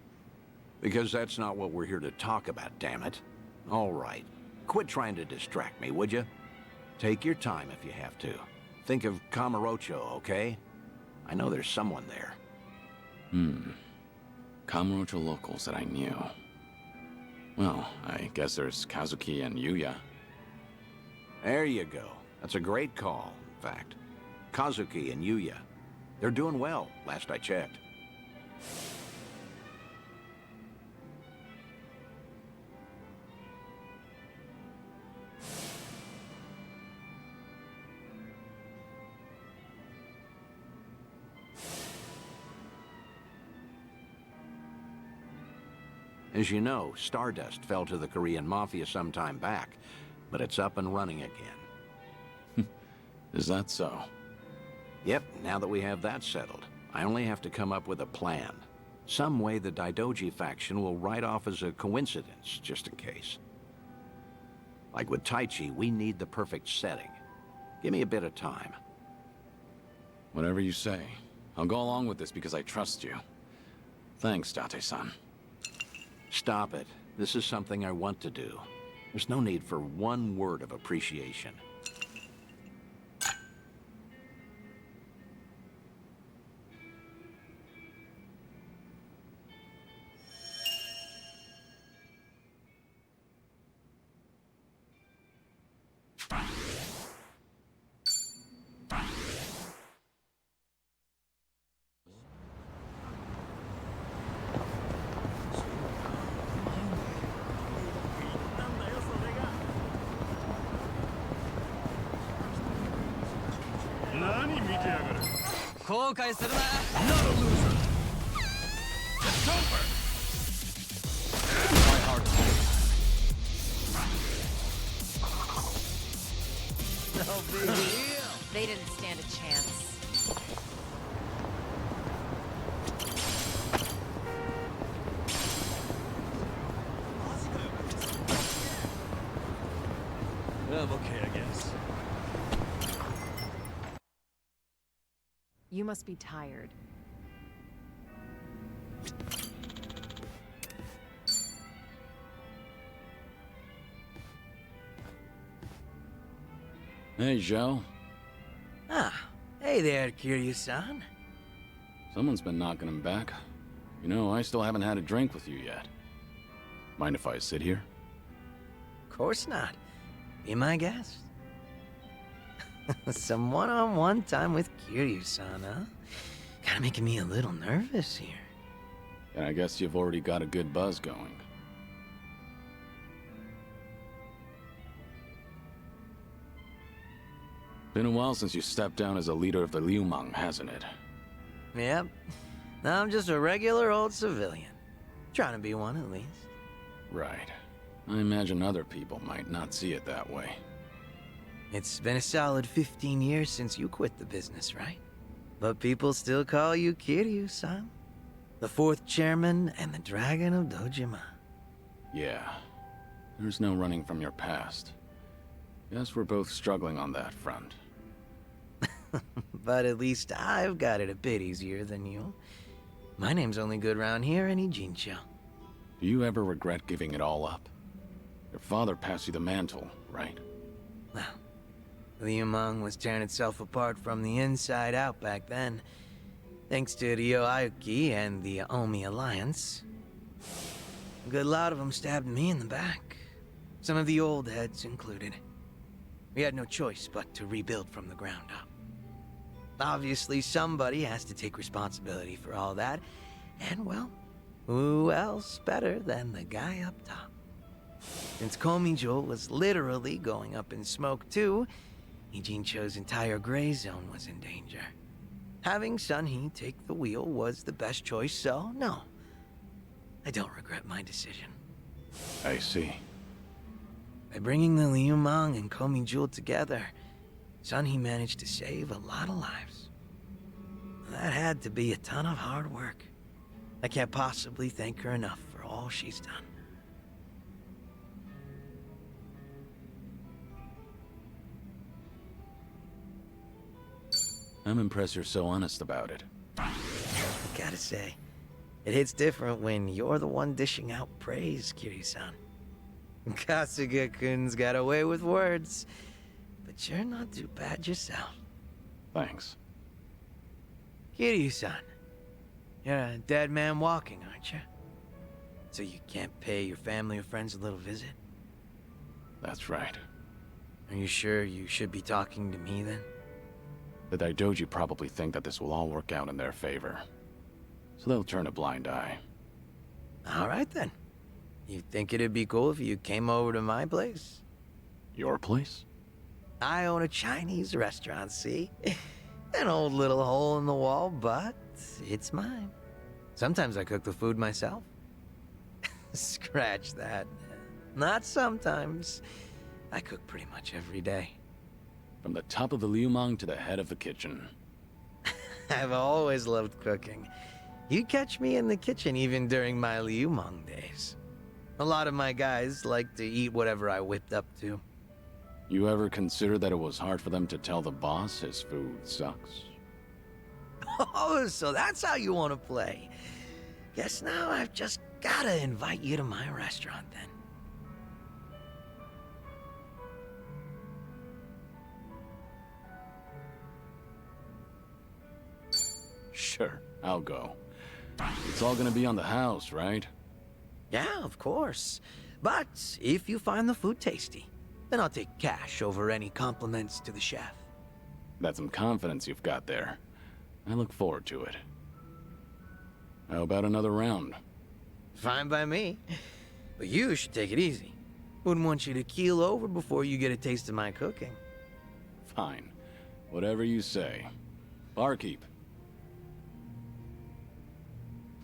Speaker 9: Because that's not what we're here to talk about, damn it. All right. Quit trying to distract me, would you? Take your time if you have to. Think of Kamurocho, okay? I know there's someone there.
Speaker 2: Kamurocho locals that I knew. Well, I guess there's Kazuki and Yuya.
Speaker 9: There you go. That's a great call. fact. Kazuki and Yuya. They're doing well, last I checked. As you know, Stardust fell to the Korean Mafia some time back, but it's up and running again.
Speaker 2: Is that so?
Speaker 9: Yep, now that we have that settled, I only have to come up with a plan. Some way the Daidoji faction will write off as a coincidence, just in case. Like with Taichi, we need the perfect setting. Give me a bit of time.
Speaker 2: Whatever you say. I'll go along with this because I trust you. Thanks, Date-san.
Speaker 9: Stop it. This is something I want to do. There's no need for one word of appreciation.
Speaker 7: They didn't stand a chance.
Speaker 6: I'm okay, I guess.
Speaker 7: You must be tired.
Speaker 2: Hey, Joe.
Speaker 1: Ah, hey there, Kiryu-san.
Speaker 2: Someone's been knocking him back. You know, I still haven't had a drink with you yet. Mind if I sit here?
Speaker 1: Of course not. Be my guest. Some one-on-one time with Kiryu-san, huh? Kinda making me a little nervous here.
Speaker 2: And I guess you've already got a good buzz going. Been a while since you stepped down as a leader of the Liu Mang, hasn't it?
Speaker 1: Yep. Now I'm just a regular old civilian. Trying to be one, at least.
Speaker 2: Right. I imagine other people might not see it that way.
Speaker 1: It's been a solid 15 years since you quit the business, right? But people still call you Kiryu-san. The fourth chairman and the Dragon of Dojima.
Speaker 2: Yeah. There's no running from your past. Guess we're both struggling on that front.
Speaker 1: But at least I've got it a bit easier than you. My name's only good round here in Ijincho.
Speaker 2: Do you ever regret giving it all up? Your father passed you the mantle, right?
Speaker 1: Well, Liu Mang was tearing itself apart from the inside out back then. Thanks to Ryo Aoki and the Omi Alliance. A good lot of them stabbed me in the back. Some of the old heads included. We had no choice but to rebuild from the ground up. Obviously, somebody has to take responsibility for all that. And, well, who else better than the guy up top? Since Komijo was literally going up in smoke too, Ijincho's entire gray zone was in danger. Having Sun-Hee take the wheel was the best choice, so no. I don't regret my decision.
Speaker 2: I see.
Speaker 1: By bringing the Liu Mang and Komijo together, Sun-Hee managed to save a lot of lives. That had to be a ton of hard work. I can't possibly thank her enough for all she's done.
Speaker 2: I'm impressed you're so honest about it.
Speaker 1: I gotta say, it hits different when you're the one dishing out praise, Kiryu-san. Kasuga-kun's got away with words, but you're not too bad yourself.
Speaker 2: Thanks.
Speaker 1: Kiryu-san, you're a dead man walking, aren't you? So you can't pay your family or friends a little visit?
Speaker 2: That's right.
Speaker 1: Are you sure you should be talking to me then?
Speaker 2: The Daidoji probably think that this will all work out in their favor. So they'll turn a blind eye.
Speaker 1: All right, then. You think it'd be cool if you came over to my place?
Speaker 2: Your place?
Speaker 1: I own a Chinese restaurant, see? An old little hole in the wall, but it's mine. Sometimes I cook the food myself. Scratch that. Not sometimes. I cook pretty much every day.
Speaker 2: From the top of the Liumang to the head of the kitchen.
Speaker 1: I've always loved cooking. You'd catch me in the kitchen even during my Liumang days. A lot of my guys like to eat whatever I whipped up to.
Speaker 2: You ever consider that it was hard for them to tell the boss his food sucks?
Speaker 1: Oh, so that's how you want to play. Guess now I've just gotta invite you to my restaurant then.
Speaker 2: Sure, I'll go. It's all gonna be on the house, right?
Speaker 1: Yeah, of course. But if you find the food tasty, then I'll take cash over any compliments to the chef.
Speaker 2: That's some confidence you've got there. I look forward to it. How about another round?
Speaker 1: Fine by me. But you should take it easy. Wouldn't want you to keel over before you get a taste of my cooking.
Speaker 2: Fine. Whatever you say. Barkeep.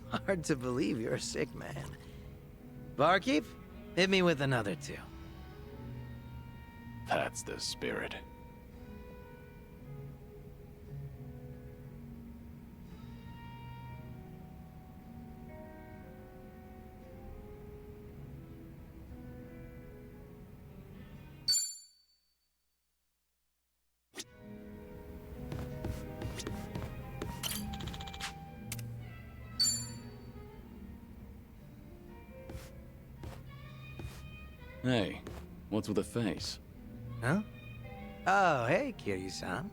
Speaker 1: Hard to believe you're a sick man. Barkeep, hit me with another two.
Speaker 2: That's the spirit. Hey, what's with the face?
Speaker 1: Huh? Oh, hey, Kiryu-san.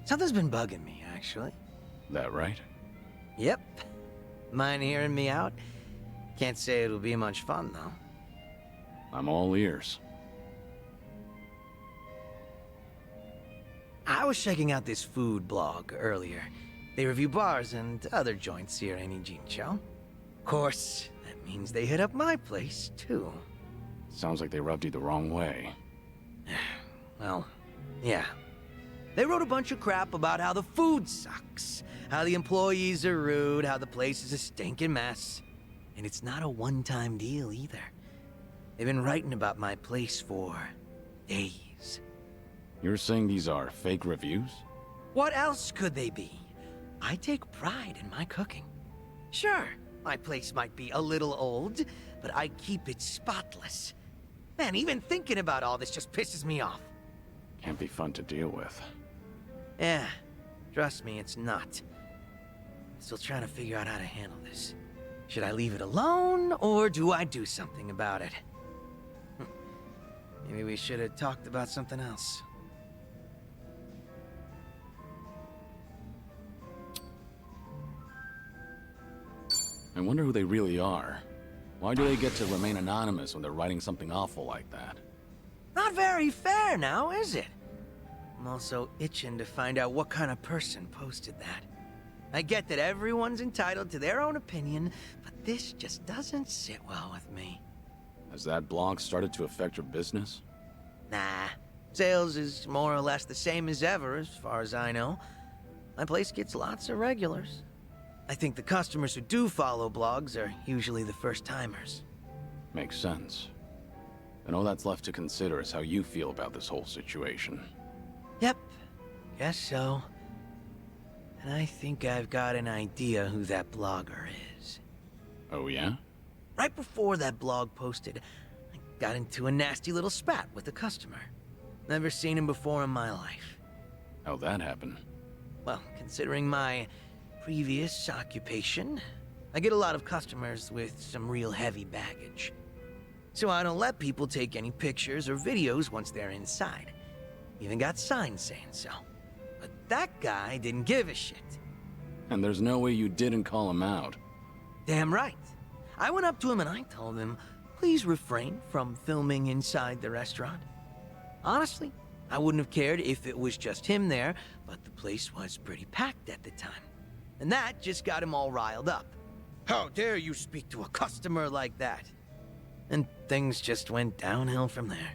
Speaker 1: Something's been bugging me, actually.
Speaker 2: That right?
Speaker 1: Yep. Mind hearing me out? Can't say it'll be much fun, though.
Speaker 2: I'm all ears.
Speaker 1: I was checking out this food blog earlier. They review bars and other joints here in Ijincho. Of course, that means they hit up my place, too.
Speaker 2: Sounds like they rubbed you the wrong way.
Speaker 1: Well, yeah. They wrote a bunch of crap about how the food sucks, how the employees are rude, how the place is a stinking mess. And it's not a one-time deal either. They've been writing about my place for days.
Speaker 2: You're saying these are fake reviews?
Speaker 1: What else could they be? I take pride in my cooking. Sure, my place might be a little old, but I keep it spotless. Man, even thinking about all this just pisses me off.
Speaker 2: Can't be fun to deal with.
Speaker 1: Yeah, trust me, it's not. Still trying to figure out how to handle this. Should I leave it alone, or do I do something about it? Maybe we should have talked about something else.
Speaker 2: I wonder who they really are. Why do they get to remain anonymous when they're writing something awful like that?
Speaker 1: Not very fair now, is it? I'm also itching to find out what kind of person posted that. I get that everyone's entitled to their own opinion, but this just doesn't sit well with me.
Speaker 2: Has that blog started to affect your business?
Speaker 1: Nah, sales is more or less the same as ever, as far as I know. My place gets lots of regulars. I think the customers who do follow blogs are usually the first-timers.
Speaker 2: Makes sense. And all that's left to consider is how you feel about this whole situation.
Speaker 1: Yep, guess so. And I think I've got an idea who that blogger is.
Speaker 2: Oh yeah?
Speaker 1: Right before that blog posted, I got into a nasty little spat with a customer. Never seen him before in my life.
Speaker 2: How'd that happen?
Speaker 1: Well, considering my previous occupation, I get a lot of customers with some real heavy baggage. So I don't let people take any pictures or videos once they're inside. Even got signs saying so. But that guy didn't give a shit.
Speaker 2: And there's no way you didn't call him out.
Speaker 1: Damn right. I went up to him and I told him, please refrain from filming inside the restaurant. Honestly, I wouldn't have cared if it was just him there, but the place was pretty packed at the time. And that just got him all riled up. How dare you speak to a customer like that? And things just went downhill from there.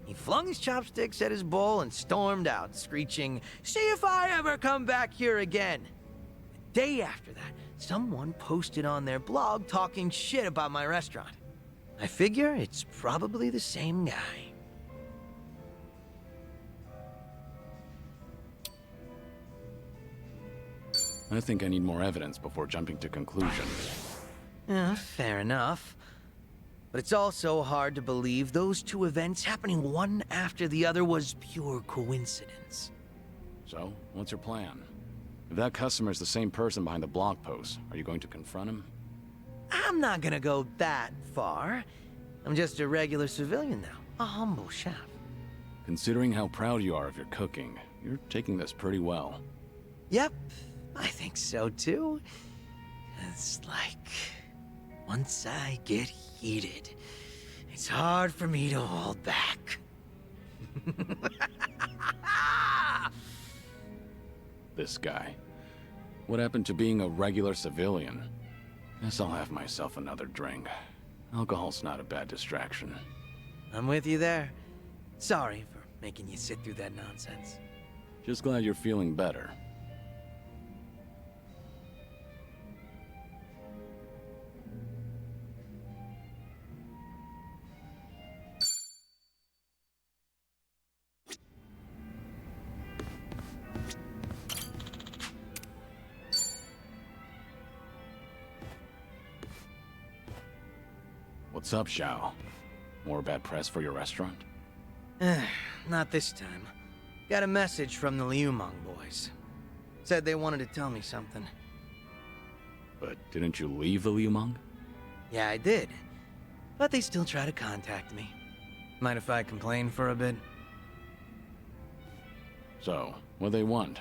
Speaker 1: He flung his chopsticks at his bowl and stormed out, screeching, "See if I ever come back here again!" The day after that, someone posted on their blog talking shit about my restaurant. I figure it's probably the same guy.
Speaker 2: I think I need more evidence before jumping to conclusions.
Speaker 1: Yeah, fair enough. But it's also hard to believe those two events happening one after the other was pure coincidence.
Speaker 2: So, what's your plan? If that customer's the same person behind the blog post, are you going to confront him?
Speaker 1: I'm not gonna go that far. I'm just a regular civilian now, a humble chef.
Speaker 2: Considering how proud you are of your cooking, you're taking this pretty well.
Speaker 1: Yep, I think so too. It's like, once I get heated, it's hard for me to hold back.
Speaker 2: This guy. What happened to being a regular civilian? Guess I'll have myself another drink. Alcohol's not a bad distraction.
Speaker 1: I'm with you there. Sorry for making you sit through that nonsense.
Speaker 2: Just glad you're feeling better. What's up, Xiao? More bad press for your restaurant?
Speaker 1: Not this time. Got a message from the Liumang boys. Said they wanted to tell me something.
Speaker 2: But didn't you leave the Liumang?
Speaker 1: Yeah, I did. But they still try to contact me. Mind if I complain for a bit?
Speaker 2: So, what do they want?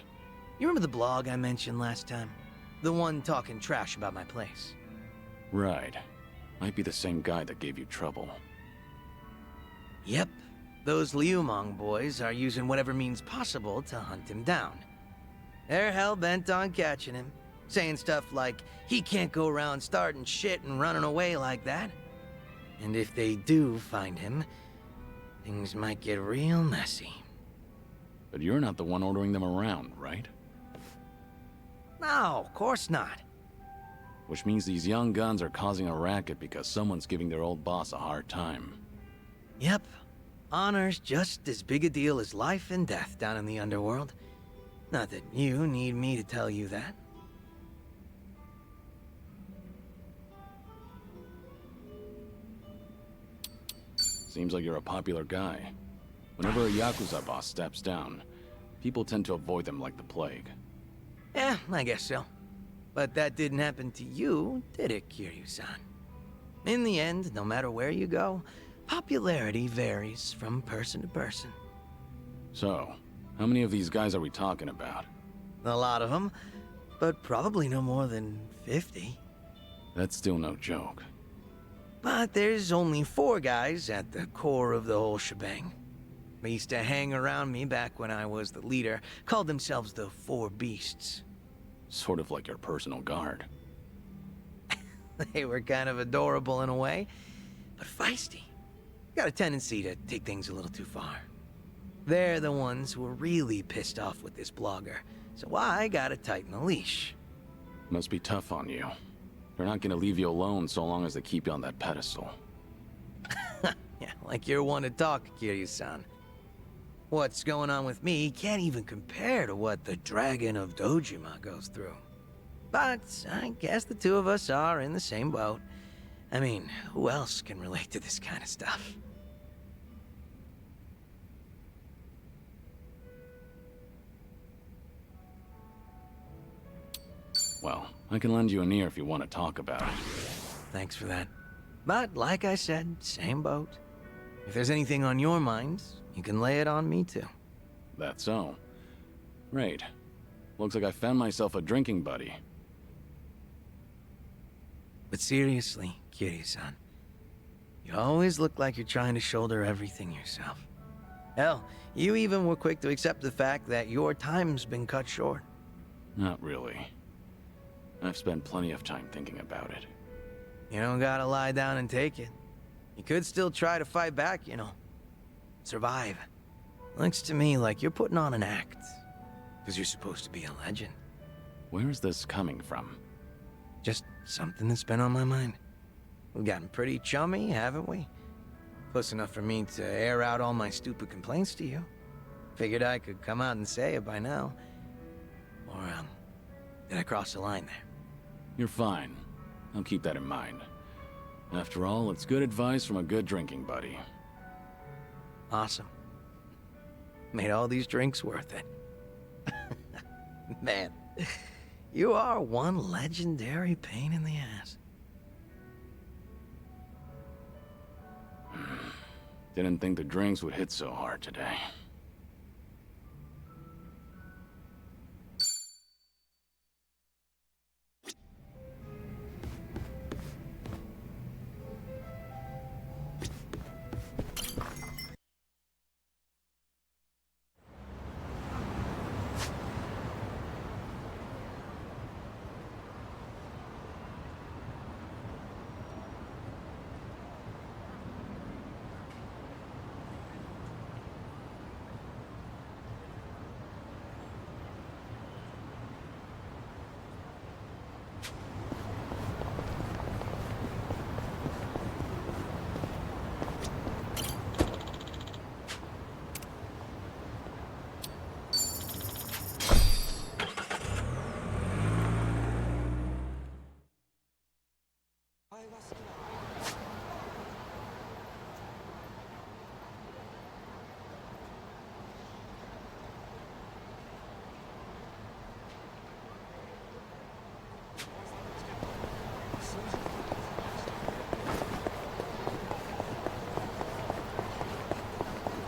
Speaker 1: You remember the blog I mentioned last time? The one talking trash about my place.
Speaker 2: Right. Might be the same guy that gave you trouble.
Speaker 1: Yep. Those Liumang boys are using whatever means possible to hunt him down. They're hell-bent on catching him, saying stuff like, he can't go around starting shit and running away like that. And if they do find him, things might get real messy.
Speaker 2: But you're not the one ordering them around, right?
Speaker 1: No, of course not.
Speaker 2: Which means these young guns are causing a racket because someone's giving their old boss a hard time.
Speaker 1: Yep. Honor's just as big a deal as life and death down in the underworld. Not that you need me to tell you that.
Speaker 2: Seems like you're a popular guy. Whenever a Yakuza boss steps down, people tend to avoid them like the plague.
Speaker 1: Yeah, I guess so. But that didn't happen to you, did it, Kiryu-san? In the end, no matter where you go, popularity varies from person to person.
Speaker 2: So, how many of these guys are we talking about?
Speaker 1: A lot of them, but probably no more than 50.
Speaker 2: That's still no joke.
Speaker 1: But there's only 4 guys at the core of the whole shebang. They used to hang around me back when I was the leader, called themselves the 4 Beasts.
Speaker 2: Sort of like your personal guard.
Speaker 1: They were kind of adorable in a way, but feisty. Got a tendency to take things a little too far. They're the ones who were really pissed off with this blogger, so I gotta tighten the leash.
Speaker 2: Must be tough on you. They're not gonna leave you alone so long as they keep you on that pedestal.
Speaker 1: Yeah, like you're one to talk, Kiryu-san. What's going on with me can't even compare to what the Dragon of Dojima goes through. But I guess the two of us are in the same boat. I mean, who else can relate to this kind of stuff?
Speaker 2: Well, I can lend you an ear if you want to talk about it.
Speaker 1: Thanks for that. But like I said, same boat. If there's anything on your mind, you can lay it on me too.
Speaker 2: That's so. Great. Looks like I found myself a drinking buddy.
Speaker 1: But seriously, Kiryu-san, you always look like you're trying to shoulder everything yourself. Hell, you even were quick to accept the fact that your time's been cut short.
Speaker 2: Not really. I've spent plenty of time thinking about it.
Speaker 1: You don't gotta lie down and take it. You could still try to fight back, you know. Survive. Looks to me like you're putting on an act. Because you're supposed to be a legend.
Speaker 2: Where is this coming from?
Speaker 1: Just something that's been on my mind. We've gotten pretty chummy, haven't we? Close enough for me to air out all my stupid complaints to you. Figured I could come out and say it by now. Or, did I cross the line there?
Speaker 2: You're fine. I'll keep that in mind. After all, it's good advice from a good drinking buddy.
Speaker 1: Awesome. Made all these drinks worth it. Man, you are one legendary pain in the ass.
Speaker 2: Didn't think the drinks would hit so hard today.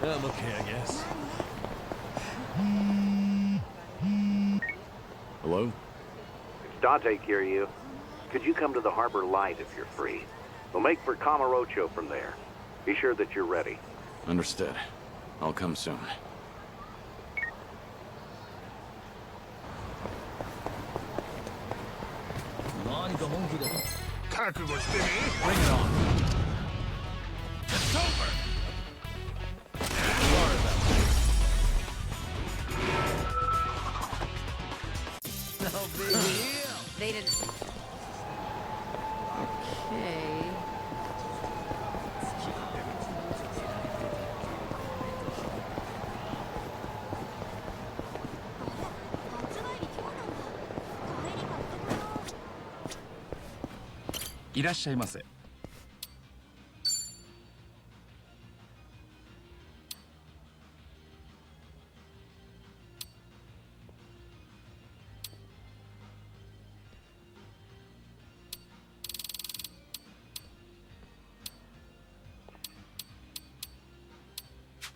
Speaker 6: I'm okay, I guess.
Speaker 2: Hello?
Speaker 9: It's Dante Kiryu. Could you come to the Harbor Light if you're free? We'll make for Kamurocho from there. Be sure that you're ready.
Speaker 2: Understood. I'll come soon.
Speaker 3: Bring it on. It's over!
Speaker 1: No big deal.
Speaker 5: They didn't. Okay.
Speaker 3: いらっしゃいませ。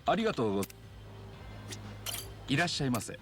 Speaker 3: ありがとうご。いらっしゃいませ。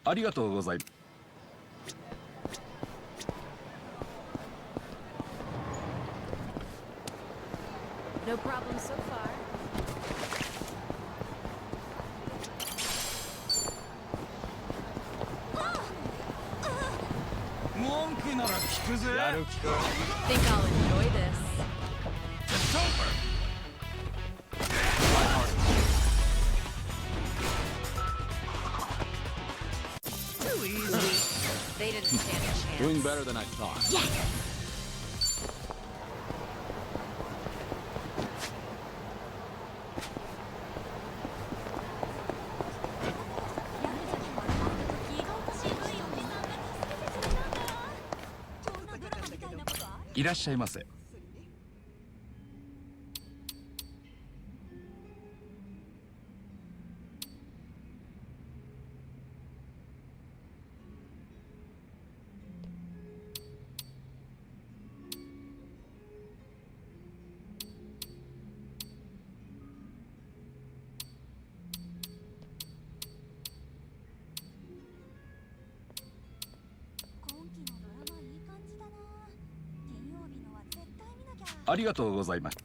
Speaker 3: ありがとうございます。
Speaker 4: No problem so far.
Speaker 3: 文句なら聞くぜ。やる気か。
Speaker 4: Think I'll enjoy this.
Speaker 3: It's over.
Speaker 1: Too easy.
Speaker 5: They didn't stand a chance.
Speaker 2: Doing better than I thought.
Speaker 8: Yeah.
Speaker 3: いらっしゃいませ。ありがとうございます。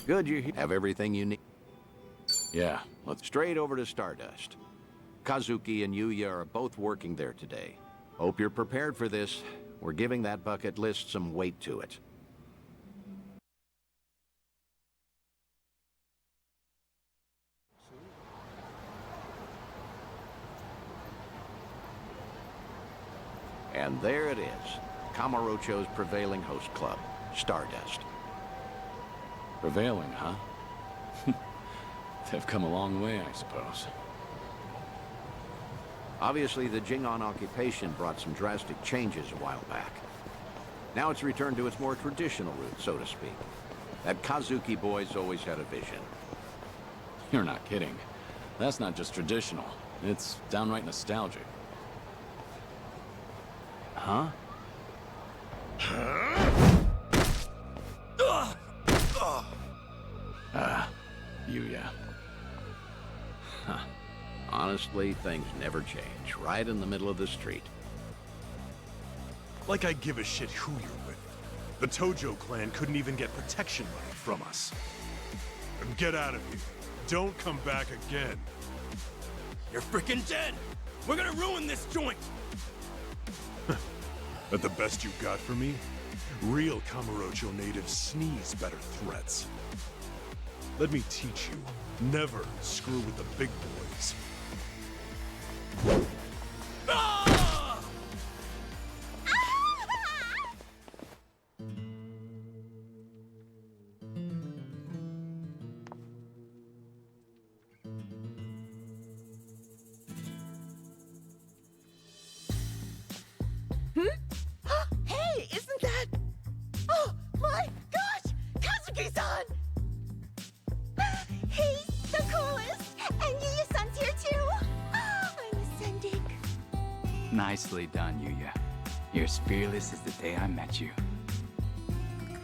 Speaker 9: Good, you have everything you need.
Speaker 2: Yeah, let's...
Speaker 9: Straight over to Stardust. Kazuki and Yuya are both working there today. Hope you're prepared for this. We're giving that bucket list some weight to it. And there it is. Kamurocho's prevailing host club, Stardust.
Speaker 2: Prevailing, huh? They've come a long way, I suppose.
Speaker 9: Obviously, the Jingon occupation brought some drastic changes a while back. Now it's returned to its more traditional roots, so to speak. That Kazuki boy's always had a vision.
Speaker 2: You're not kidding. That's not just traditional. It's downright nostalgic.
Speaker 9: Huh?
Speaker 2: Yuya.
Speaker 9: Huh. Honestly, things never change. Right in the middle of the street.
Speaker 6: Like I give a shit who you're with. The Tojo clan couldn't even get protection money from us. And get out of here. Don't come back again.
Speaker 10: You're freaking dead! We're gonna ruin this joint!
Speaker 6: But the best you got for me? Real Kamurocho natives sneeze better threats. Let me teach you. Never screw with the big boys.
Speaker 10: Ah!
Speaker 1: Hey, isn't that... Oh, my gosh! Kazuki-san!
Speaker 8: He's the coolest! And Yuya-san's here too! I'm ascending.
Speaker 11: Nicely done, Yuya. You're as fearless as the day I met you.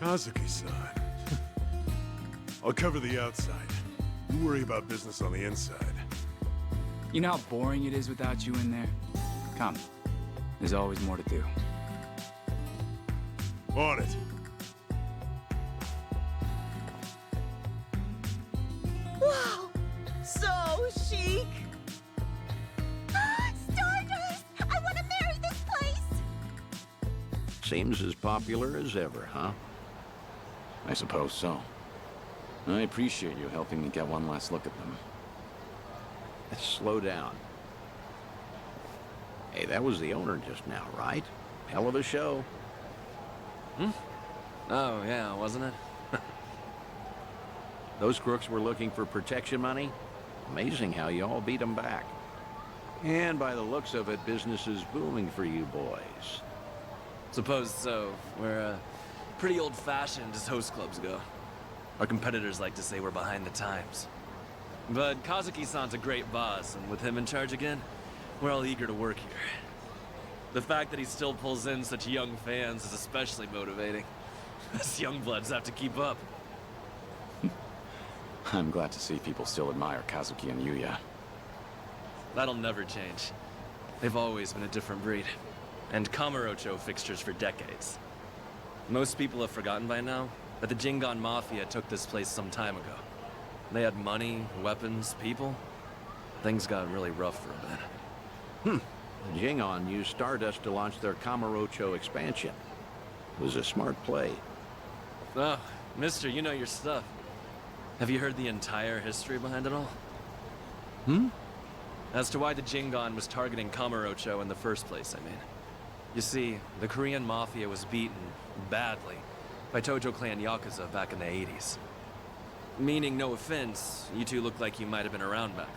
Speaker 6: Kazuki-san. I'll cover the outside. You worry about business on the inside.
Speaker 11: You know how boring it is without you in there? Come. There's always more to do.
Speaker 6: On it.
Speaker 1: Wow! So chic!
Speaker 8: Stardust! I want to marry this place!
Speaker 9: Seems as popular as ever, huh?
Speaker 2: I suppose so. I appreciate you helping me get one last look at them.
Speaker 9: Slow down. Hey, that was the owner just now, right? Hell of a show.
Speaker 12: Oh, yeah, wasn't it?
Speaker 9: Those crooks were looking for protection money. Amazing how you all beat them back. And by the looks of it, business is booming for you boys.
Speaker 12: Suppose so. We're pretty old-fashioned as host clubs go. Our competitors like to say we're behind the times. But Kazuki-san's a great boss, and with him in charge again, we're all eager to work here. The fact that he still pulls in such young fans is especially motivating. Us young bloods have to keep up.
Speaker 2: I'm glad to see people still admire Kazuki and Yuya.
Speaker 12: That'll never change. They've always been a different breed. And Kamurocho fixtures for decades. Most people have forgotten by now that the Jingon Mafia took this place some time ago. They had money, weapons, people. Things got really rough for a bit.
Speaker 9: The Jingon used Stardust to launch their Kamurocho expansion. It was a smart play.
Speaker 12: Oh, mister, you know your stuff. Have you heard the entire history behind it all? As to why the Jingon was targeting Kamurocho in the first place, I mean. You see, the Korean Mafia was beaten, badly, by Tojo Clan Yakuza back in the 80s. Meaning, no offense, you two look like you might have been around back then.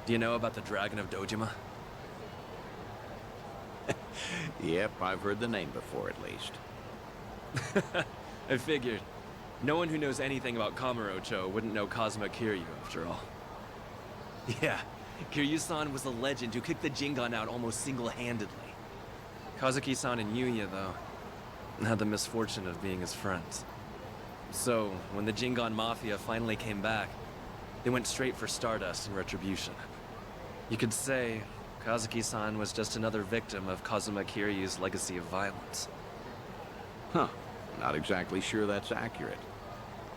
Speaker 12: Do you know about the Dragon of Dojima?
Speaker 9: Yep, I've heard the name before at least.
Speaker 12: I figured. No one who knows anything about Kamurocho wouldn't know Kazuma Kiryu, after all. Yeah, Kiryu-san was a legend who kicked the Jingon out almost single-handedly. Kazuki-san and Yuya, though, had the misfortune of being his friends. So, when the Jingon Mafia finally came back, they went straight for Stardust in retribution. You could say Kazuki-san was just another victim of Kazuma Kiryu's legacy of violence.
Speaker 9: Huh. Not exactly sure that's accurate.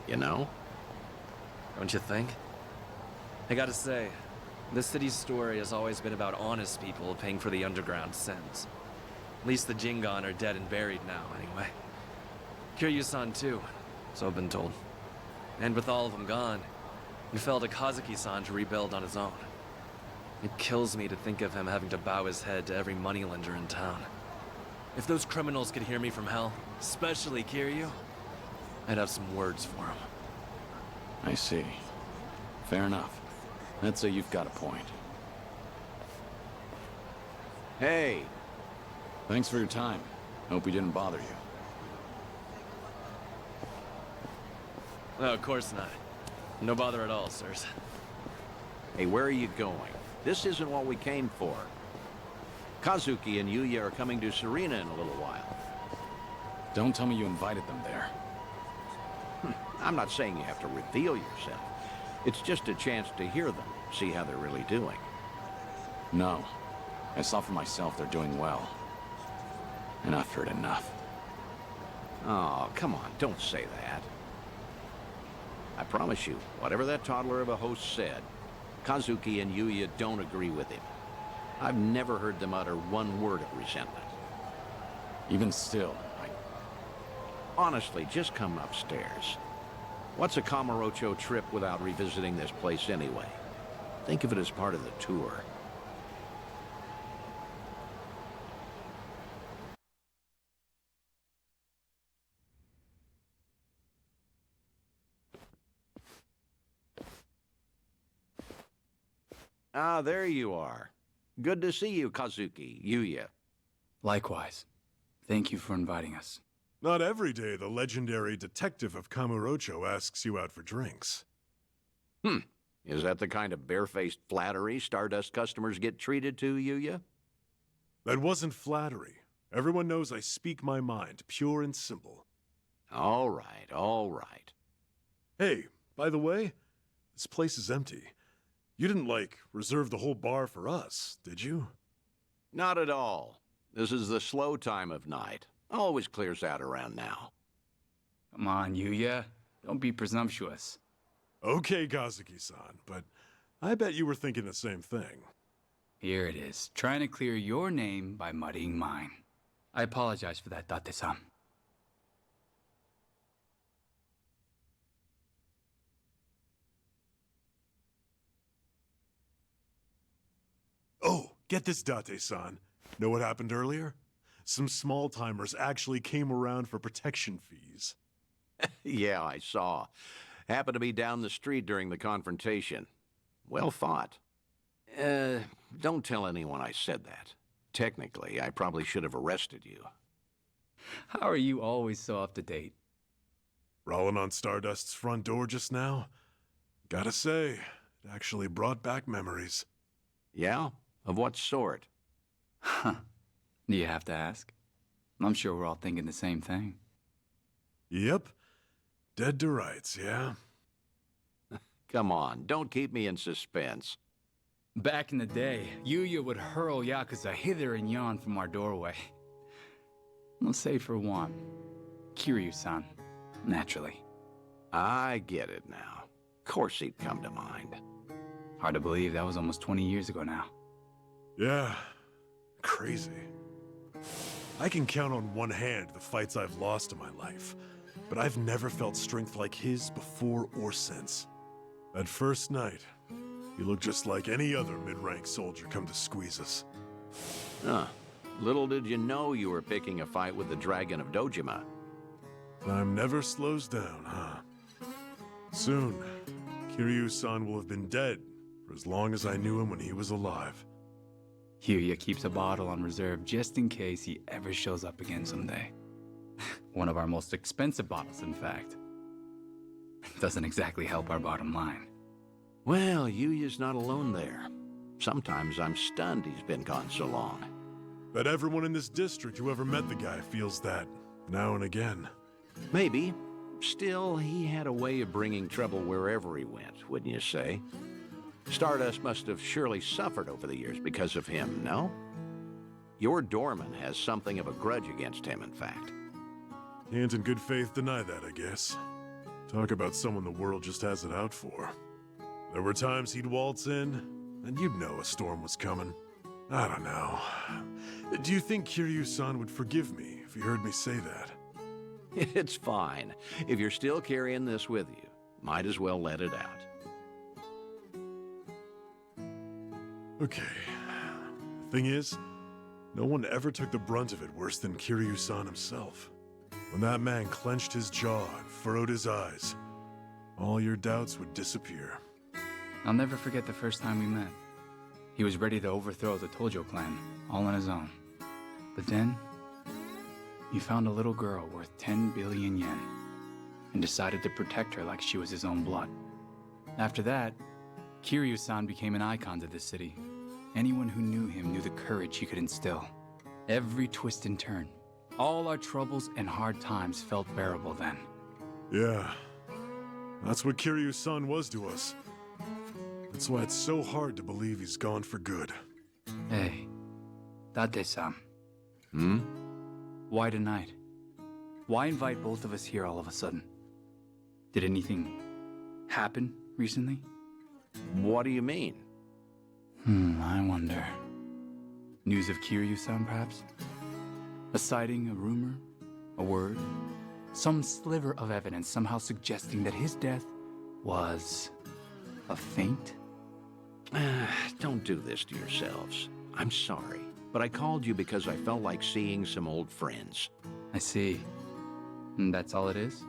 Speaker 9: You know?
Speaker 12: Don't you think? I gotta say, this city's story has always been about honest people paying for the underground sins. At least the Jingon are dead and buried now, anyway. Kiryu-san too, so I've been told. And with all of them gone, it fell to Kazuki-san to rebuild on his own. It kills me to think of him having to bow his head to every moneylender in town. If those criminals could hear me from hell, especially Kiryu, I'd have some words for him.
Speaker 2: I see. Fair enough. I'd say you've got a point.
Speaker 9: Hey!
Speaker 2: Thanks for your time. Hope we didn't bother you.
Speaker 12: Oh, of course not. No bother at all, sirs.
Speaker 9: Hey, where are you going? This isn't what we came for. Kazuki and Yuya are coming to Serena in a little while.
Speaker 2: Don't tell me you invited them there.
Speaker 9: I'm not saying you have to reveal yourself. It's just a chance to hear them, see how they're really doing.
Speaker 2: No. I saw for myself they're doing well. And I've heard enough.
Speaker 9: Oh, come on, don't say that. I promise you, whatever that toddler of a host said, Kazuki and Yuya don't agree with him. I've never heard them utter one word of resentment.
Speaker 2: Even still,
Speaker 9: Honestly, just come upstairs. What's a Kamurocho trip without revisiting this place anyway? Think of it as part of the tour. Ah, there you are. Good to see you, Kazuki, Yuya.
Speaker 11: Likewise. Thank you for inviting us.
Speaker 13: Not every day the legendary detective of Kamurocho asks you out for drinks.
Speaker 9: Is that the kind of barefaced flattery Stardust customers get treated to, Yuya?
Speaker 13: That wasn't flattery. Everyone knows I speak my mind, pure and simple.
Speaker 9: All right, all right.
Speaker 13: Hey, by the way, this place is empty. You didn't, reserve the whole bar for us, did you?
Speaker 9: Not at all. This is the slow time of night. Always clears out around now.
Speaker 11: Come on, Yuya. Don't be presumptuous.
Speaker 13: Okay, Kazuki-san, but I bet you were thinking the same thing.
Speaker 11: Here it is, trying to clear your name by muddying mine. I apologize for that, Date-san.
Speaker 13: get this, Date-san. Know what happened earlier? Some small-timers actually came around for protection fees.
Speaker 9: Yeah, I saw. Happened to be down the street during the confrontation. Well fought. Don't tell anyone I said that. Technically, I probably should have arrested you.
Speaker 11: How are you always so up to date?
Speaker 13: Rolling on Stardust's front door just now? Gotta say, it actually brought back memories.
Speaker 9: Yeah? Of what sort?
Speaker 11: Huh. Do you have to ask? I'm sure we're all thinking the same thing.
Speaker 13: Yep. Dead to rights, yeah?
Speaker 9: Come on, don't keep me in suspense.
Speaker 11: Back in the day, Yuya would hurl Yakuza hither and yon from our doorway. Let's say for one, Kiryu-san, naturally.
Speaker 9: I get it now. Of course he'd come to mind.
Speaker 11: Hard to believe that was almost 20 years ago now.
Speaker 13: Yeah, crazy. I can count on one hand the fights I've lost in my life, but I've never felt strength like his before or since. That first night, he looked just like any other mid-rank soldier come to squeeze us.
Speaker 9: Huh. Little did you know you were picking a fight with the Dragon of Dojima.
Speaker 13: Time never slows down, huh? Soon, Kiryu-san will have been dead for as long as I knew him when he was alive.
Speaker 11: Yuya keeps a bottle on reserve just in case he ever shows up again someday. One of our most expensive bottles, in fact. Doesn't exactly help our bottom line.
Speaker 9: Well, Yuya's not alone there. Sometimes I'm stunned he's been gone so long.
Speaker 13: Bet everyone in this district who ever met the guy feels that, now and again.
Speaker 9: Maybe. Still, he had a way of bringing trouble wherever he went, wouldn't you say? Stardust must have surely suffered over the years because of him, no? Your doorman has something of a grudge against him, in fact.
Speaker 13: Can't in good faith deny that, I guess. Talk about someone the world just has it out for. There were times he'd waltz in, and you'd know a storm was coming. I don't know. Do you think Kiryu-san would forgive me if he heard me say that?
Speaker 9: It's fine. If you're still carrying this with you, might as well let it out.
Speaker 13: Okay. The thing is, no one ever took the brunt of it worse than Kiryu-san himself. When that man clenched his jaw and furrowed his eyes, all your doubts would disappear.
Speaker 11: I'll never forget the first time we met. He was ready to overthrow the Tojo clan, all on his own. But then, he found a little girl worth 10 billion yen, and decided to protect her like she was his own blood. After that, Kiryu-san became an icon to this city. Anyone who knew him knew the courage he could instill. Every twist and turn, all our troubles and hard times felt bearable then.
Speaker 13: Yeah, that's what Kiryu-san was to us. That's why it's so hard to believe he's gone for good.
Speaker 11: Hey, Date-san.
Speaker 9: Hmm?
Speaker 11: Why tonight? Why invite both of us here all of a sudden? Did anything happen recently?
Speaker 9: What do you mean?
Speaker 11: I wonder. News of Kiryu-san, perhaps? A sighting, a rumor, a word? Some sliver of evidence somehow suggesting that his death was a feint?
Speaker 9: Don't do this to yourselves. I'm sorry, but I called you because I felt like seeing some old friends.
Speaker 11: I see. And that's all it is?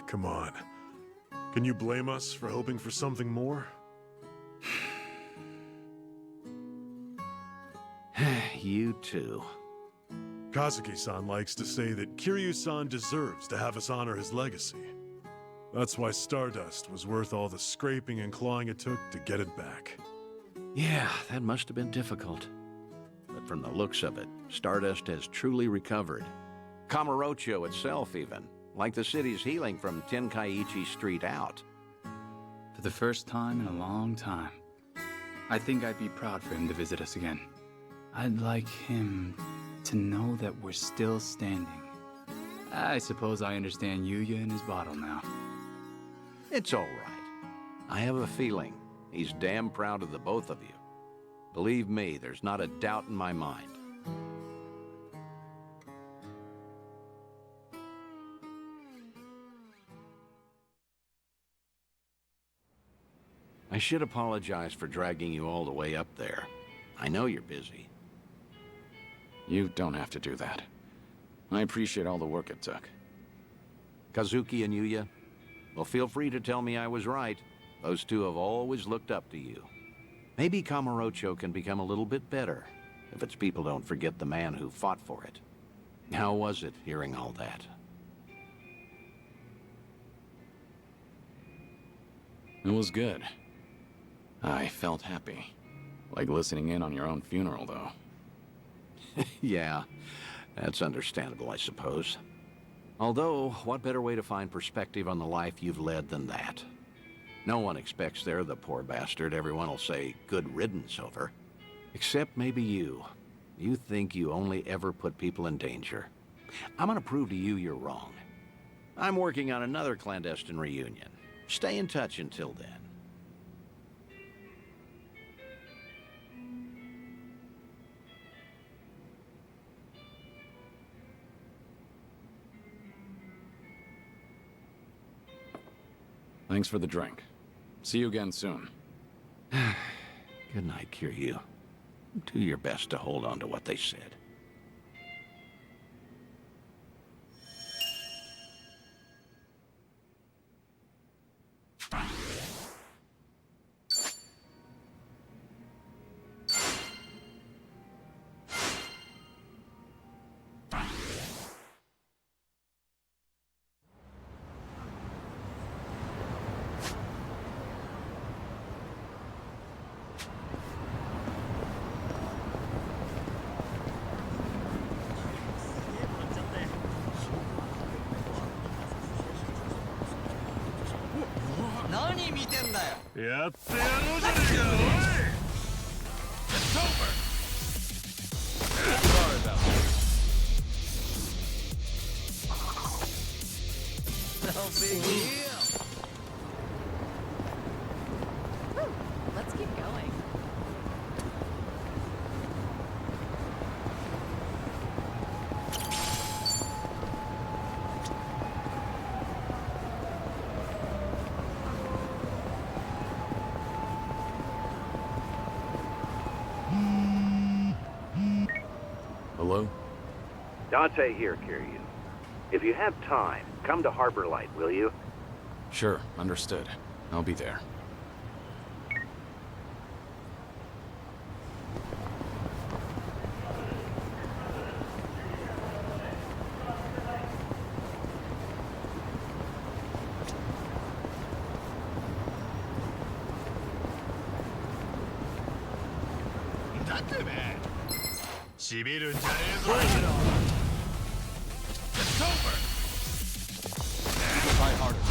Speaker 13: Come on. Can you blame us for hoping for something more?
Speaker 9: You too.
Speaker 13: Kazuki-san likes to say that Kiryu-san deserves to have us honor his legacy. That's why Stardust was worth all the scraping and clawing it took to get it back.
Speaker 9: Yeah, that must have been difficult. But from the looks of it, Stardust has truly recovered. Kamurocho itself even, like the city's healing from Tenkaichi Street out.
Speaker 11: For the first time in a long time, I think I'd be proud for him to visit us again. I'd like him to know that we're still standing. I suppose I understand Yuya and his bottle now.
Speaker 9: It's all right. I have a feeling he's damn proud of the both of you. Believe me, there's not a doubt in my mind. I should apologize for dragging you all the way up there. I know you're busy.
Speaker 2: You don't have to do that. I appreciate all the work it took.
Speaker 9: Kazuki and Yuya? Well, feel free to tell me I was right. Those two have always looked up to you. Maybe Kamurocho can become a little bit better, if its people don't forget the man who fought for it. How was it, hearing all that?
Speaker 2: It was good. I felt happy. Like listening in on your own funeral, though.
Speaker 9: Yeah, that's understandable, I suppose. Although, what better way to find perspective on the life you've led than that? No one expects they're the poor bastard everyone will say good riddance over. Except maybe you. You think you only ever put people in danger. I'm gonna prove to you you're wrong. I'm working on another clandestine reunion. Stay in touch until then.
Speaker 2: Thanks for the drink. See you again soon.
Speaker 9: Good night, Kiryu. Do your best to hold on to what they said.
Speaker 13: やってやろうじゃねえか、おい!
Speaker 10: It's over!
Speaker 12: Sorry about that.
Speaker 1: No big deal.
Speaker 4: Let's keep going.
Speaker 2: Hello?
Speaker 14: Dante here, Kiryu. If you have time, come to Harbor Light, will you?
Speaker 2: Sure, understood. I'll be there.
Speaker 10: It's over!
Speaker 12: Try harder.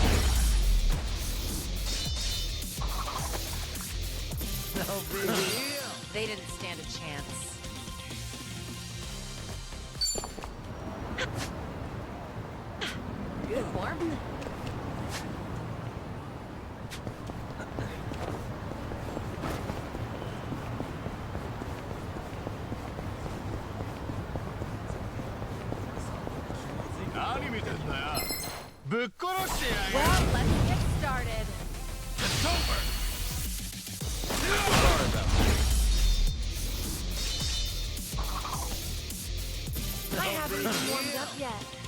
Speaker 1: No big deal.
Speaker 4: They didn't stand a chance. Good form. Well, let's get started.
Speaker 10: It's over!
Speaker 12: Sorry about that.
Speaker 4: I haven't even warmed up yet.